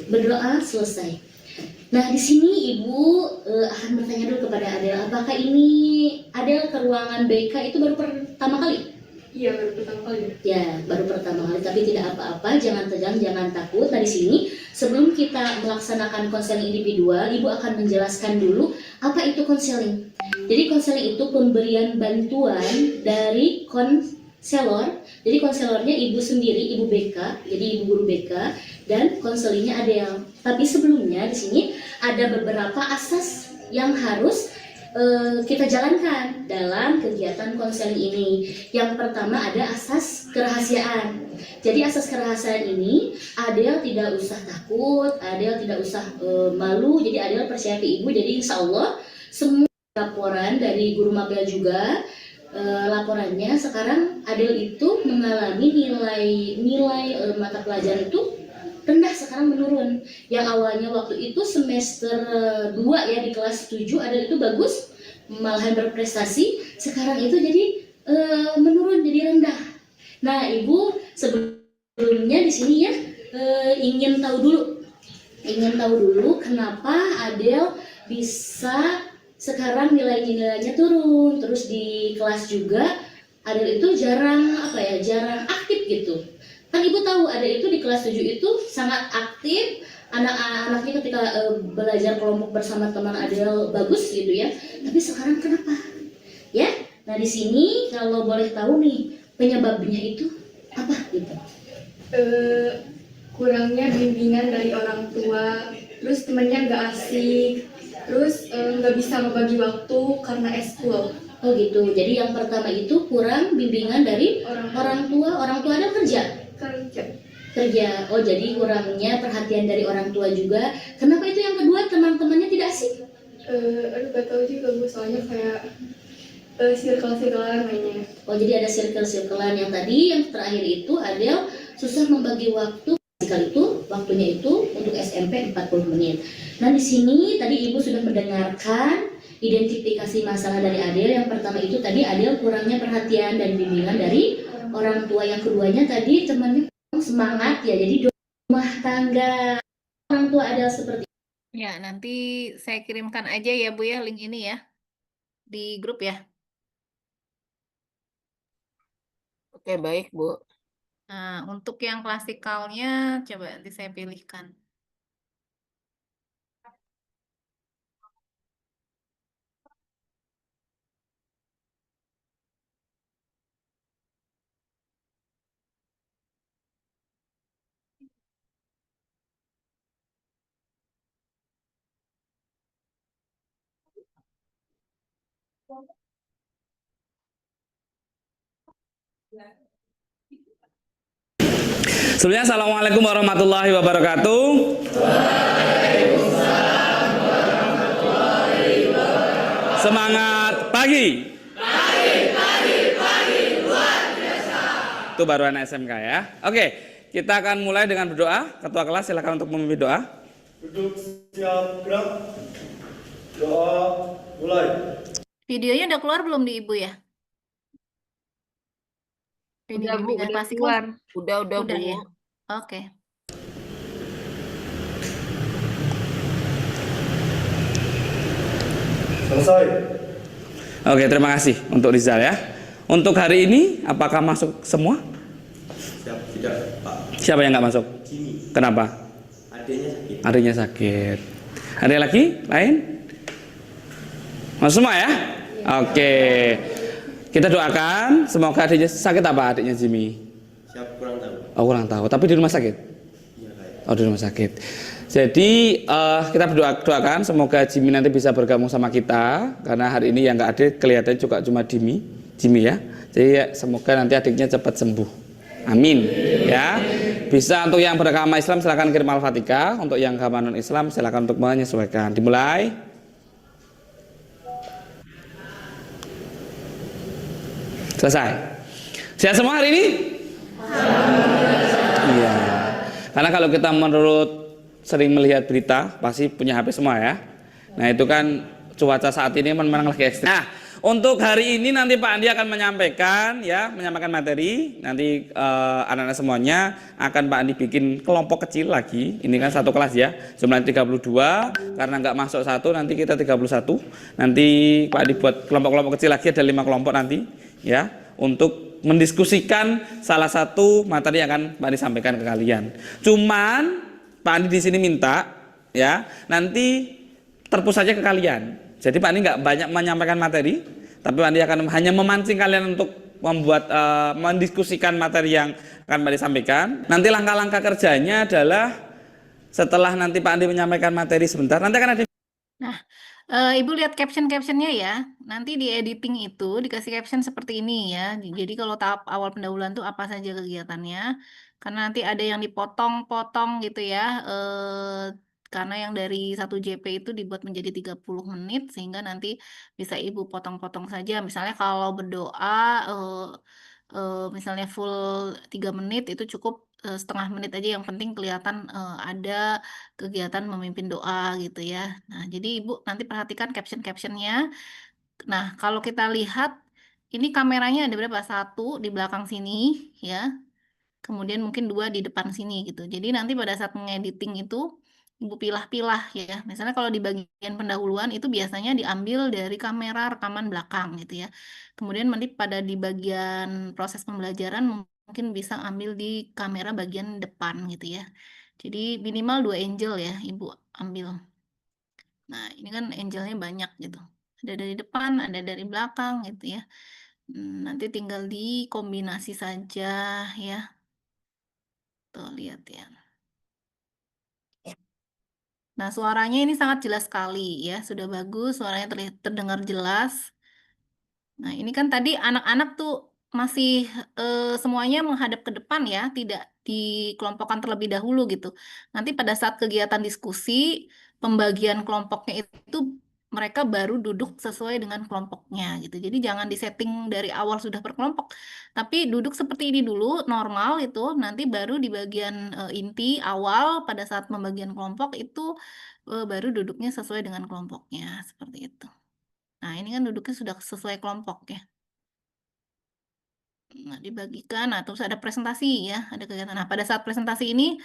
Berdoa selesai. Nah, di sini Ibu akan bertanya dulu kepada Adel, apakah ini Adel ke ruangan BK itu baru pertama kali? Iya, baru pertama kali. Ya, baru pertama kali, tapi tidak apa-apa, jangan tegang, jangan takut. Nah, di sini sebelum kita melaksanakan konseling individual, Ibu akan menjelaskan dulu apa itu konseling. Jadi konseling itu pemberian bantuan dari konselor. Jadi konselornya Ibu sendiri, Ibu BK, jadi Ibu guru BK, dan konselingnya Adel. Tapi sebelumnya di sini ada beberapa asas yang harus kita jalankan dalam kegiatan konseling ini. Yang pertama ada asas kerahasiaan. Jadi asas kerahasiaan ini Adel tidak usah takut, Adel tidak usah malu. Jadi Adel percaya ke Ibu. Jadi insya Allah semua laporan dari guru mapel juga laporannya sekarang Adel itu mengalami nilai mata pelajaran itu rendah, sekarang menurun. Yang awalnya waktu itu semester 2 ya di kelas 7 Adel itu bagus, malahan berprestasi, sekarang itu jadi menurun, jadi rendah. Nah, Ibu sebelumnya di sini ya ingin tahu dulu kenapa Adel bisa sekarang nilainya turun. Terus di kelas juga Adel itu jarang aktif gitu. Kan Ibu tahu Adel itu di kelas 7 itu sangat aktif, anak-anaknya ketika belajar kelompok bersama teman Adel bagus gitu ya. Tapi sekarang kenapa? Ya, nah di sini kalau boleh tahu nih penyebabnya itu apa gitu? Kurangnya bimbingan dari orang tua, terus temennya nggak asik, terus nggak bisa ngebagi waktu karena eskul. Oh gitu. Jadi yang pertama itu kurang bimbingan dari orang tua Adel kerja. Oh, jadi kurangnya perhatian dari orang tua juga. Kenapa itu yang kedua, teman-temannya tidak asik? Aduh, gak tahu juga, Bu, soalnya kayak circle-circlean mainnya. Oh, jadi ada circle-circlean. Yang tadi yang terakhir itu Adel susah membagi waktu. Kali itu waktunya itu untuk SMP 40 menit. Nah, di sini tadi Ibu sudah mendengarkan identifikasi masalah dari Adel. Yang pertama itu tadi Adel kurangnya perhatian dan bimbingan dari orang tua. Yang keduanya tadi temannya semangat ya, jadi rumah tangga orang tua Adel seperti Ya, nanti saya kirimkan aja ya Bu ya link ini ya di grup ya. Oke, baik, Bu. Nah, untuk yang klasikalnya coba nanti saya pilihkan. Sebelumnya assalamualaikum warahmatullahi wabarakatuh. Semangat pagi. Luar biasa. Itu baru anak SMK ya. Oke, kita akan mulai dengan berdoa. Ketua kelas silakan untuk memimpin doa. Duduk siap gerak. Doa mulai. Videonya udah keluar belum di Ibu ya? Video Udah, Bu, bimbingan udah klasikal? keluar. Udah, Udah Bu. ya? Oke. Selesai. Oke, terima kasih untuk Rizal ya. Untuk hari ini apakah masuk semua? Siap, tidak, Pak. Siapa yang nggak masuk? Jimmy, Kenapa? adanya sakit. Adiknya sakit. Ada lagi? Lain? Masuk semua ya? Oke. Kita doakan semoga adiknya sakit apa adiknya Jimmy? Siap, kurang tahu. Oh, kurang tahu. Tapi di rumah sakit? Iya, kayak. Oh, di rumah sakit. Jadi kita doakan semoga Jimmy nanti bisa bergabung sama kita, karena hari ini yang nggak ada kelihatan juga cuma Jimmy ya. Jadi semoga nanti adiknya cepat sembuh. Amin ya. Bisa untuk yang beragama Islam silakan kirim Al-Fatihah, untuk yang agama non Islam silakan untuk menyesuaikan. Dimulai. Selesai. Sehat semua hari ini? Iya. Karena kalau kita menurut sering melihat berita pasti punya HP semua ya. Nah itu kan cuaca saat ini memang lagi ekstrim. Nah untuk hari ini nanti Pak Andi akan menyampaikan materi. Nanti anak-anak semuanya akan Pak Andi bikin kelompok kecil lagi. Ini kan satu kelas ya, jumlahnya 32. Karena nggak masuk satu nanti kita 31. Nanti Pak Andi buat kelompok-kelompok kecil lagi, ada 5 kelompok nanti ya, untuk mendiskusikan salah satu materi yang akan Pak Andi sampaikan ke kalian. Cuman Pak Andi di sini minta ya, nanti terpus saja ke kalian. Jadi Pak Andi nggak banyak menyampaikan materi, tapi Pak Andi akan hanya memancing kalian untuk membuat mendiskusikan materi yang akan Pak Andi sampaikan. Nanti langkah-langkah kerjanya adalah setelah nanti Pak Andi menyampaikan materi sebentar, nanti akan ada. Nah, Ibu lihat caption-captionnya ya. Nanti di editing itu dikasih caption seperti ini ya. Jadi kalau tahap awal pendahuluan tuh apa saja kegiatannya. Karena nanti ada yang dipotong-potong gitu ya. Karena yang dari 1 JP itu dibuat menjadi 30 menit sehingga nanti bisa Ibu potong-potong saja. Misalnya kalau berdoa misalnya full 3 menit itu cukup setengah menit aja, yang penting kelihatan ada kegiatan memimpin doa gitu ya. Nah, jadi Ibu nanti perhatikan caption-captionnya. Nah, kalau kita lihat ini kameranya ada berapa? 1 di belakang sini ya. Kemudian mungkin 2 di depan sini gitu. Jadi nanti pada saat mengediting itu Ibu pilah-pilah ya. Misalnya kalau di bagian pendahuluan itu biasanya diambil dari kamera rekaman belakang gitu ya. Kemudian nanti pada di bagian proses pembelajaran mungkin bisa ambil di kamera bagian depan gitu ya. Jadi minimal 2 angel ya Ibu ambil. Nah, ini kan angelnya banyak gitu. Ada dari depan, ada dari belakang gitu ya. Nanti tinggal dikombinasi saja ya. Tuh, lihat ya. Nah, suaranya ini sangat jelas sekali ya. Sudah bagus, suaranya terdengar jelas. Nah, ini kan tadi anak-anak tuh masih semuanya menghadap ke depan ya, tidak dikelompokkan terlebih dahulu gitu. Nanti pada saat kegiatan diskusi, pembagian kelompoknya itu mereka baru duduk sesuai dengan kelompoknya gitu. Jadi jangan disetting dari awal sudah berkelompok, tapi duduk seperti ini dulu normal itu, nanti baru di bagian inti awal pada saat pembagian kelompok itu baru duduknya sesuai dengan kelompoknya seperti itu. Nah, ini kan duduknya sudah sesuai kelompok ya. Nah, dibagikan, nah terus ada presentasi ya, ada kegiatan. Nah, pada saat presentasi ini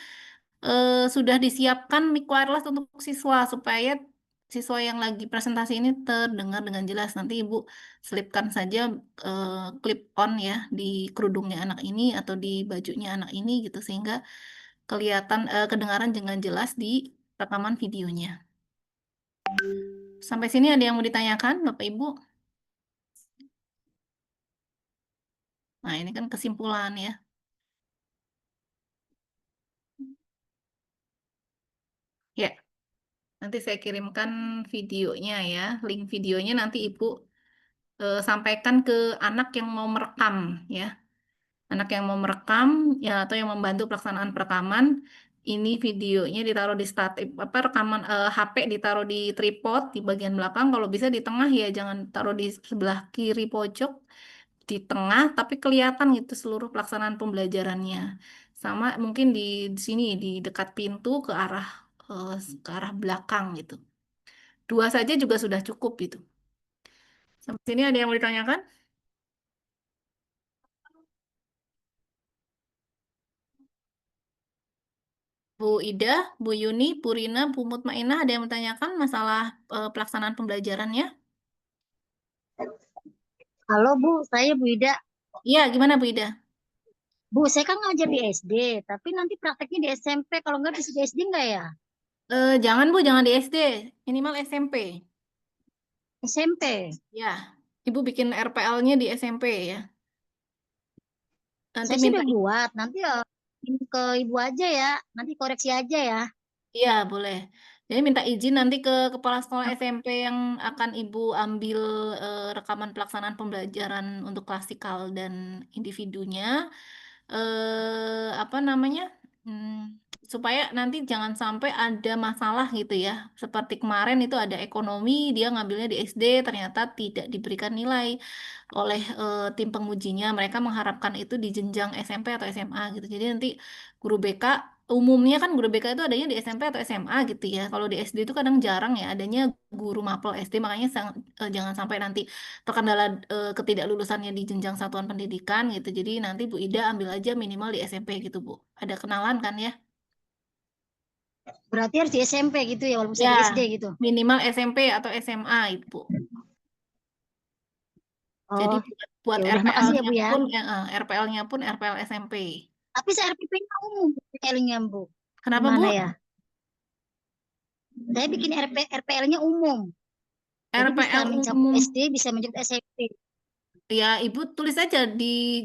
sudah disiapkan mic wireless untuk siswa supaya siswa yang lagi presentasi ini terdengar dengan jelas. Nanti Ibu selipkan saja clip on ya di kerudungnya anak ini atau di bajunya anak ini gitu sehingga kelihatan kedengaran dengan jelas di rekaman videonya. Sampai sini ada yang mau ditanyakan, Bapak Ibu? Nah, ini kan kesimpulan ya. Ya, nanti saya kirimkan videonya ya. Link videonya nanti Ibu sampaikan ke anak yang mau merekam ya. Anak yang mau merekam ya atau yang membantu pelaksanaan perekaman. Ini videonya ditaruh di rekaman HP ditaruh di tripod di bagian belakang. Kalau bisa di tengah ya, jangan taruh di sebelah kiri pojok, di tengah tapi kelihatan gitu seluruh pelaksanaan pembelajarannya. Sama mungkin di sini di dekat pintu ke arah belakang gitu. 2 saja juga sudah cukup gitu. Sampai sini ada yang mau ditanyakan? Bu Ida, Bu Yuni, Bu Rina, Bu Mutmainah, ada yang bertanyakan masalah pelaksanaan pembelajarannya? Halo Bu, saya Bu Ida. Iya, gimana Bu Ida? Bu, saya kan ngajar di SD, tapi nanti prakteknya di SMP. Kalau nggak bisa di SD nggak ya? Jangan Bu, jangan di SD, minimal SMP. SMP. Ya, Ibu bikin RPL-nya di SMP ya. Nanti Saya minta sudah buat, nanti ya ke Ibu aja ya, nanti koreksi aja ya. Iya, boleh. Jadi minta izin nanti ke kepala sekolah SMP yang akan Ibu ambil rekaman pelaksanaan pembelajaran untuk klasikal dan individunya. Apa namanya? Supaya nanti jangan sampai ada masalah gitu ya. Seperti kemarin itu ada ekonomi, dia ngambilnya di SD, ternyata tidak diberikan nilai oleh tim pengujinya. Mereka mengharapkan itu di jenjang SMP atau SMA gitu. Jadi nanti guru BK umumnya kan guru BK itu adanya di SMP atau SMA gitu ya. Kalau di SD itu kadang jarang ya adanya guru mapel SD, makanya jangan sampai nanti terkendala ketidaklulusannya di jenjang satuan pendidikan gitu. Jadi nanti Bu Ida ambil aja minimal di SMP gitu Bu. Ada kenalan kan ya? Berarti harus di SMP gitu ya, walaupun saya Ya, di SD gitu. minimal SMP atau SMA itu Bu. Jadi Oh, buat ya udah, makasih ya RPL-nya Bu ya. pun RPL-nya pun RPL SMP. Tapi saya RPP-nya umum RPL-nya Bu. Kenapa Bu? Gimana ya? Saya bikin RPL-nya umum. Jadi bisa RPL mencakup umum. SD, bisa mencakup SMP. Ya, Ibu tulis aja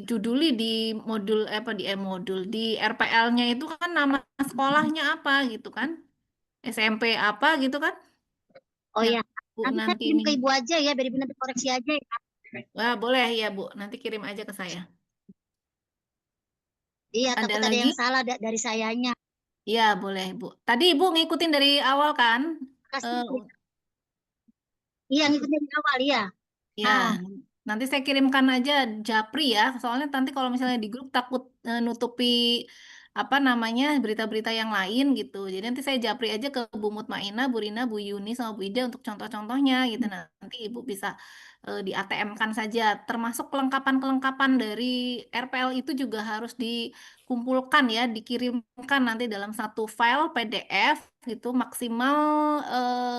juduli di modul apa di modul di RPL-nya itu kan nama sekolahnya apa gitu kan? SMP apa gitu kan? Oh Yang ya, Bu nanti saya nanti kirim ini. ke Ibu aja ya, biar Ibu nanti koreksi aja ya. Wah, boleh ya Bu. Nanti kirim aja ke saya. Iya, Ada takut ada lagi? yang salah dari sayanya. Iya, boleh Bu. Tadi Ibu ngikutin dari awal kan? Makasih Eh, Bu. Iya, ngikutin dari awal ya. Ya, Ah, nanti saya kirimkan aja Japri ya. Soalnya nanti kalau misalnya di grup takut nutupi apa namanya berita-berita yang lain gitu. Jadi nanti saya Japri aja ke Bu Mutmainah, Bu Rina, Bu Yuni sama Bu Ida untuk contoh-contohnya gitu. Nanti Ibu bisa di ATM-kan saja. Termasuk kelengkapan-kelengkapan dari RPL itu juga harus dikumpulkan ya, dikirimkan nanti dalam satu file PDF gitu maksimal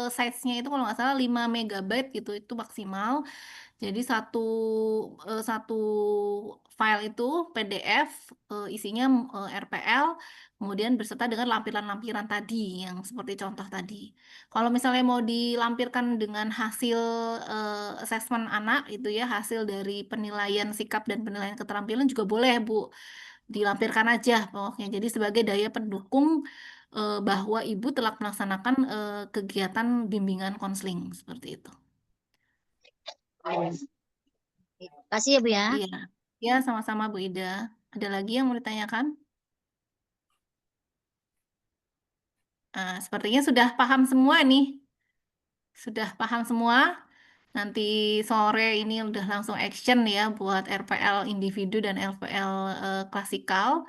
size-nya itu kalau nggak salah 5 megabyte gitu itu maksimal. Jadi satu file itu PDF isinya RPL, kemudian berserta dengan lampiran-lampiran tadi yang seperti contoh tadi. Kalau misalnya mau dilampirkan dengan hasil asesmen anak itu ya, hasil dari penilaian sikap dan penilaian keterampilan juga boleh Bu, dilampirkan aja pokoknya. Jadi sebagai daya pendukung bahwa Ibu telah melaksanakan kegiatan bimbingan konseling seperti itu. kasih ya Bu ya. Iya, ya sama-sama Bu Ida. Ada lagi yang mau ditanyakan? Sepertinya sudah paham semua nih. Sudah paham semua. Nanti sore ini udah langsung action ya buat RPL individu dan RPL klasikal.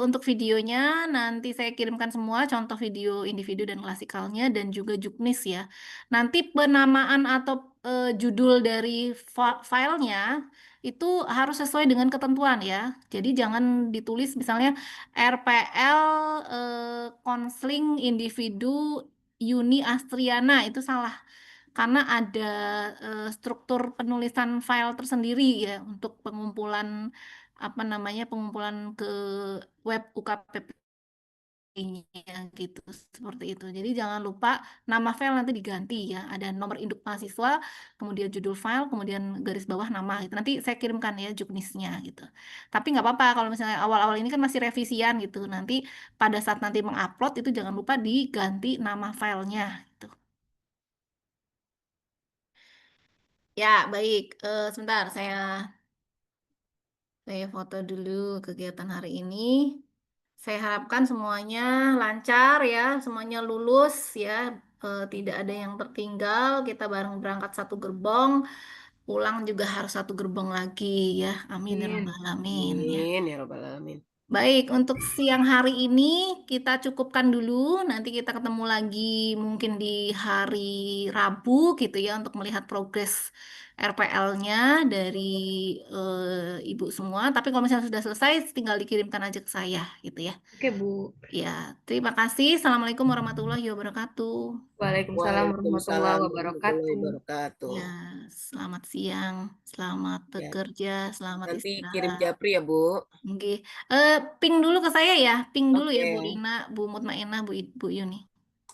Untuk videonya nanti saya kirimkan semua contoh video individu dan klasikalnya dan juga juknis ya. Nanti penamaan atau judul dari filenya itu harus sesuai dengan ketentuan ya. Jadi jangan ditulis misalnya RPL konseling individu Yuni Astriana itu salah karena ada struktur penulisan file tersendiri ya untuk pengumpulan apa namanya pengumpulan ke web UKPP-nya gitu seperti itu. Jadi jangan lupa nama file nanti diganti ya. Ada nomor induk mahasiswa, kemudian judul file, kemudian garis bawah nama gitu. Nanti saya kirimkan ya juknisnya gitu. Tapi nggak apa-apa kalau misalnya awal-awal ini kan masih revisian gitu. Nanti pada saat nanti mengupload itu jangan lupa diganti nama filenya gitu. Ya, baik. Sebentar, saya foto dulu kegiatan hari ini. Saya harapkan semuanya lancar ya, semuanya lulus ya, tidak ada yang tertinggal. Kita bareng berangkat satu gerbong, pulang juga harus satu gerbong lagi ya. Amin ya Amin. rabbal alamin ya. Amin ya rabbal alamin. Baik, untuk siang hari ini kita cukupkan dulu. Nanti kita ketemu lagi mungkin di hari Rabu gitu ya untuk melihat progres RPL-nya dari Ibu semua. Tapi kalau misalnya sudah selesai, tinggal dikirimkan aja ke saya gitu ya. Oke Bu. Ya, terima kasih. Assalamualaikum warahmatullahi wabarakatuh. Waalaikumsalam warahmatullahi Waalaikumsalam warahmatullahi wabarakatuh. wabarakatuh. Ya, selamat siang, selamat Ya, bekerja, selamat nanti kirim istirahat. Japri ya Bu. Oke, ping dulu ke saya ya, ping dulu ya Bu Oke, Rina, Bu Mutmainah, Bu Yuni.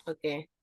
oke.